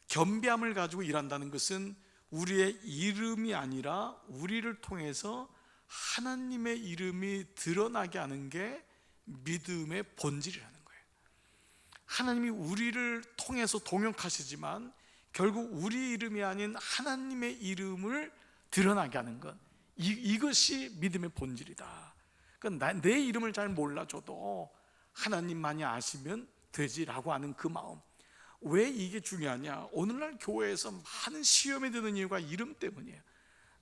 겸비함을 가지고 일한다는 것은 우리의 이름이 아니라 우리를 통해서 하나님의 이름이 드러나게 하는 게 믿음의 본질이라는 거예요. 하나님이 우리를 통해서 동역하시지만 결국 우리 이름이 아닌 하나님의 이름을 드러나게 하는 것, 이것이 믿음의 본질이다. 그러니까 내 이름을 잘 몰라줘도 하나님만이 아시면 되지라고 하는 그 마음. 왜 이게 중요하냐? 오늘날 교회에서 많은 시험에 드는 이유가 이름 때문이에요.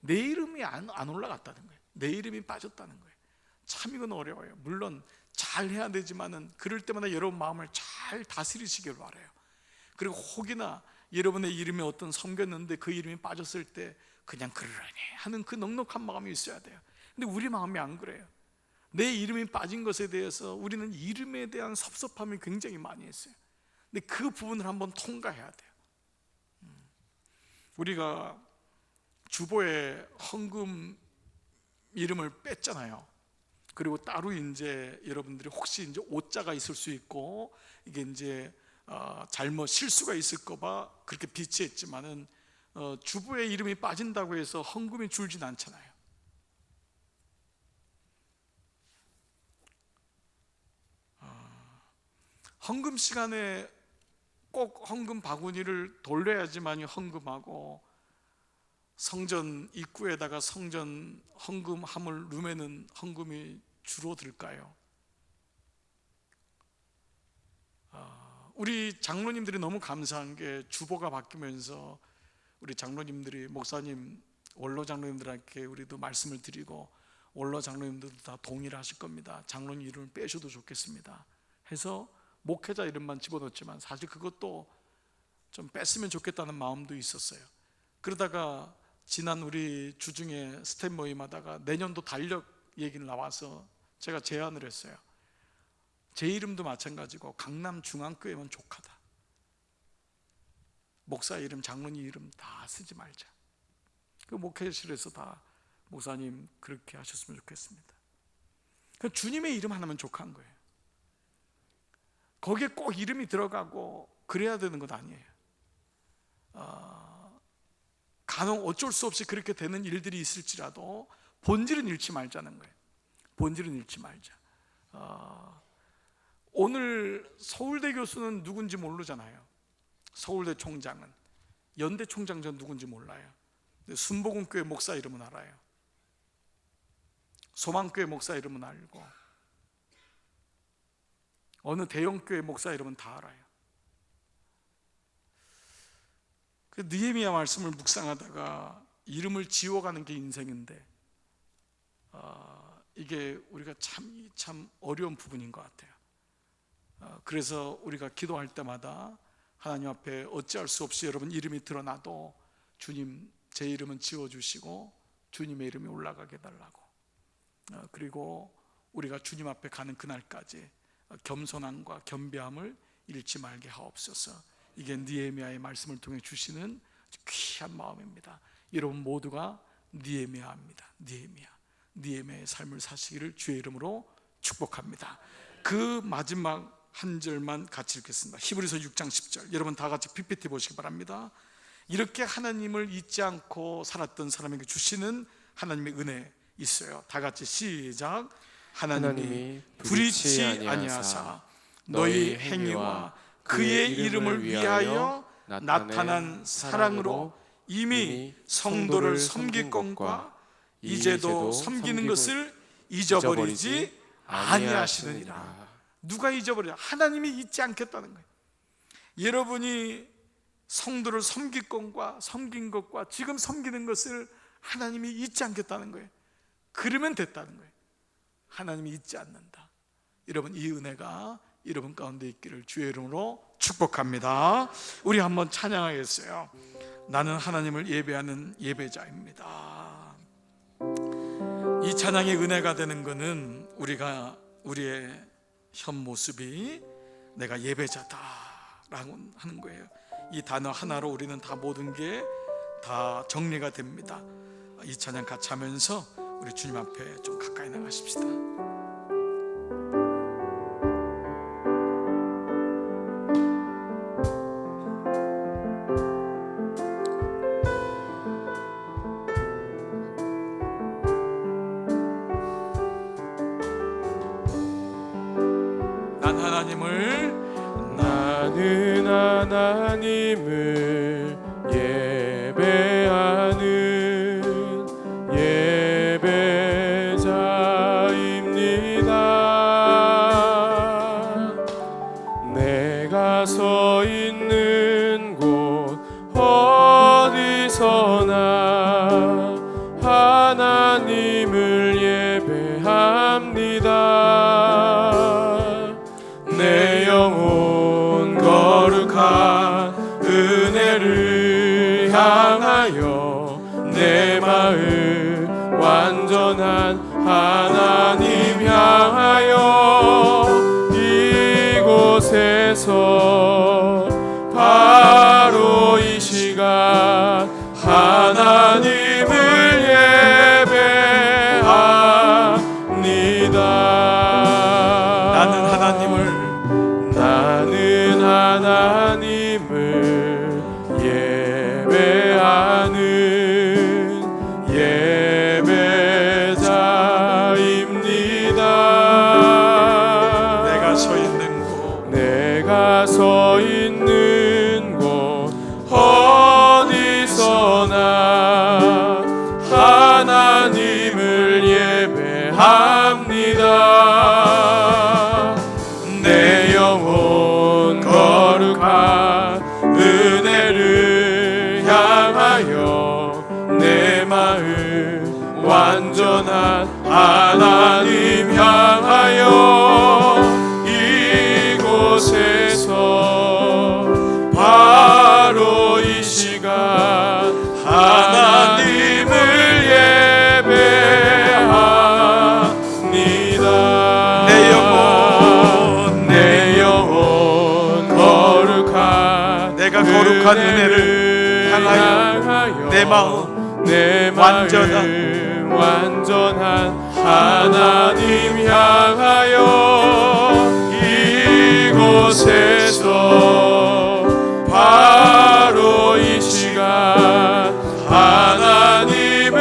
내 이름이 안 올라갔다는 거예요. 내 이름이 빠졌다는 거예요. 참 이건 어려워요. 물론 잘 해야 되지만은 그럴 때마다 여러분 마음을 잘 다스리시길 바라요. 그리고 혹이나 여러분의 이름이 어떤 섬겼는데 그 이름이 빠졌을 때 그냥 그러려니 하는 그 넉넉한 마음이 있어야 돼요. 근데 우리 마음이 안 그래요. 내 이름이 빠진 것에 대해서 우리는 이름에 대한 섭섭함이 굉장히 많이 했어요. 근데 그 부분을 한번 통과해야 돼요. 우리가 주보에 헌금 이름을 뺐잖아요. 그리고 따로 이제 여러분들이 혹시 이제 오자가 있을 수 있고 이게 이제 잘못 실수가 있을까봐 그렇게 비치했지만은 주부의 이름이 빠진다고 해서 헌금이 줄진 않잖아요. 헌금 시간에 꼭 헌금 바구니를 돌려야지만이 헌금하고 성전 입구에다가 성전 헌금함을 누면은 헌금이 줄어들까요? 우리 장로님들이 너무 감사한 게 주보가 바뀌면서 우리 장로님들이 목사님, 원로 장로님들한테 우리도 말씀을 드리고 원로 장로님들도 다 동의를 하실 겁니다. 장로님 이름을 빼셔도 좋겠습니다 해서 목회자 이름만 집어넣었지만 사실 그것도 좀 뺐으면 좋겠다는 마음도 있었어요. 그러다가 지난 우리 주중에 스텝 모임하다가 내년도 달력 얘기를 나와서 제가 제안을 했어요. 제 이름도 마찬가지고 강남 중앙교회만 족하다. 목사 이름, 장로님 이름 다 쓰지 말자. 그 목회실에서 다 목사님 그렇게 하셨으면 좋겠습니다. 그 주님의 이름 하나면 족한 거예요. 거기에 꼭 이름이 들어가고 그래야 되는 것 아니에요. 간혹 어쩔 수 없이 그렇게 되는 일들이 있을지라도 본질은 잃지 말자는 거예요. 본질은 잃지 말자. 오늘 서울대 교수는 누군지 모르잖아요. 서울대 총장은. 연대 총장 전 누군지 몰라요. 순복음교회 목사 이름은 알아요. 소망교회 목사 이름은 알고 어느 대형교회 목사 이름은 다 알아요. 그 느헤미야 말씀을 묵상하다가 이름을 지워가는 게 인생인데 이게 우리가 참 어려운 부분인 것 같아요. 그래서 우리가 기도할 때마다 하나님 앞에 어찌할 수 없이 여러분 이름이 드러나도 주님 제 이름은 지워주시고 주님의 이름이 올라가게 해달라고, 그리고 우리가 주님 앞에 가는 그날까지 겸손함과 겸비함을 잃지 말게 하옵소서. 이게 느헤미야의 말씀을 통해 주시는 귀한 마음입니다. 여러분 모두가 느헤미야입니다. 느헤미야의 삶을 사시기를 주의 이름으로 축복합니다. 그 마지막 한 절만 같이 읽겠습니다. 히브리서 6장 10절. 여러분 다 같이 PPT 보시기 바랍니다. 이렇게 하나님을 잊지 않고 살았던 사람에게 주시는 하나님의 은혜 있어요. 다 같이 시작. 하나님이 불의치 아니하사 너희 행위와 그의 이름을 위하여 나타난 사랑으로 이미 성도를 섬기건과 이제도 섬기는 것을 잊어버리지 아니하시느니라. 누가 잊어버려? 하나님이 잊지 않겠다는 거예요. 여러분이 성도를 섬기건과 섬긴 것과 지금 섬기는 것을 하나님이 잊지 않겠다는 거예요. 그러면 됐다는 거예요. 하나님이 잊지 않는다. 여러분 이 은혜가 여러분 가운데 있기를 주의 이름으로 축복합니다. 우리 한번 찬양하겠어요. 나는 하나님을 예배하는 예배자입니다. 이 찬양의 은혜가 되는 것은 우리가 우리의 현 모습이 내가 예배자다라고 하는 거예요. 이 단어 하나로 우리는 다 모든 게 다 정리가 됩니다. 이 찬양 같이 하면서 우리 주님 앞에 좀 가까이 나가십시다. 나는 하나님을 예배하는 예배자입니다. 내가 서 있는 예배합니다. 내 영혼 거룩한 은혜를 향하여 내 마음 완전한 하나님 향하여 이곳에서 바로 이 시간 하나님을 예배합니다. 나는 하나님을 예배하는 예배자입니다. 내가 서 있는 곳 어디서나 하나님을 예배합니다. 내 영혼 거룩한 은혜를 향하여 내 마음 완전한 하나님 향하여 이곳에서 바로 이 시간 하나님을 예배합니다. 내 영혼 거룩한 내가 거룩한 은혜를 향하여 내 마음 완전한 하나님 향하여 이곳에서 바로 이 시간 하나님을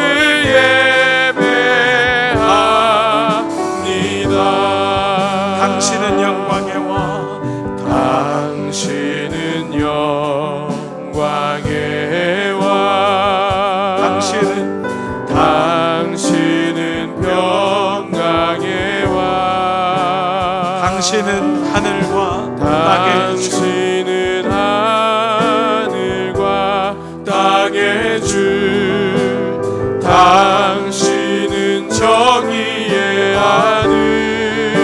예배합니다. 당신은 영광의 왕, 당신은 영광의 왕, 당신은 평강의 왕, 당신은 하늘과 당신은 하늘과 땅의 주, 당신은 정의의 하늘,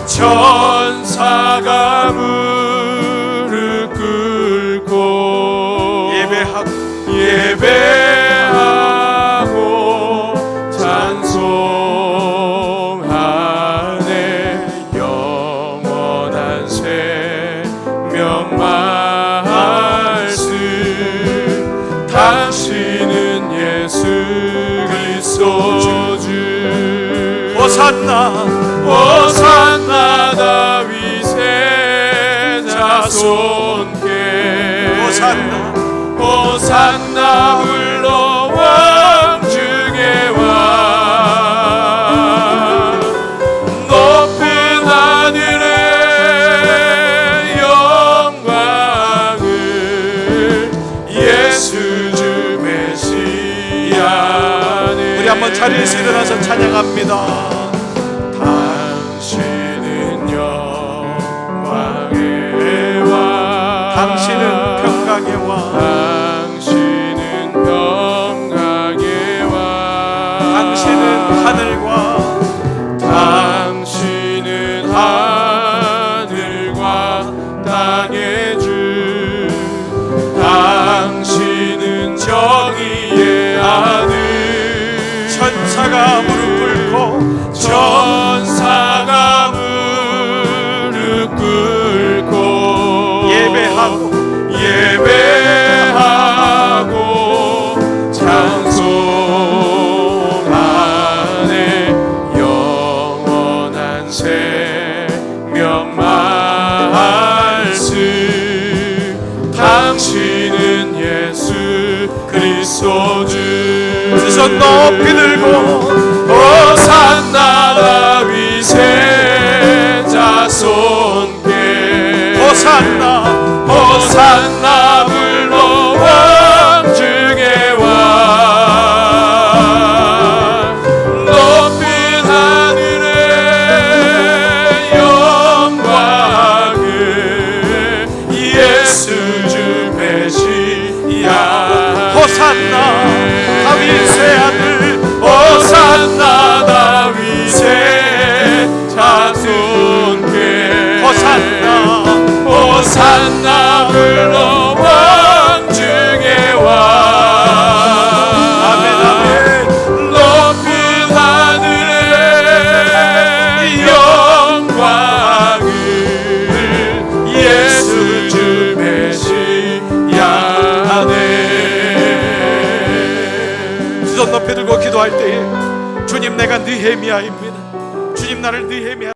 천사가 무릎 꿇고 예배하고 찬송하네. 영원한 생명 말씀, 당신은 예수 그리스도 주. 호산나 다윗의 자손께, 호산나 불러 왕 중의 왕. 높은 하늘의 영광을 예수 주 메시아네. 우리 한번 자리에서 일어나서 찬양합니다. 당신은 영광의 왕, 당신은 평강의 왕, 당신은 평강의 왕, 당신은 하늘과 땅의 주, 당신은 정의의 하늘, 천사가 무릎 꿇고 예배하고 찬송하네. 영원한 생명 말씀, 당신은 예수 그리스도 주. 두 손 높이 들고 호산나 다윗의 자손께, 호산나 불러 왕 중의 왕. 높은 하늘의 영광을 예수 주 메시아. 호산나 다윗의 아들, 호산나 만남을로 왕중의 왕 아멘 아멘. 높은 하늘의 영광을 예수 주 메시아네. 두 손 높이 들고 기도할 때에 주님, 내가 느헤미야입니다. 주님, 나를 느헤미야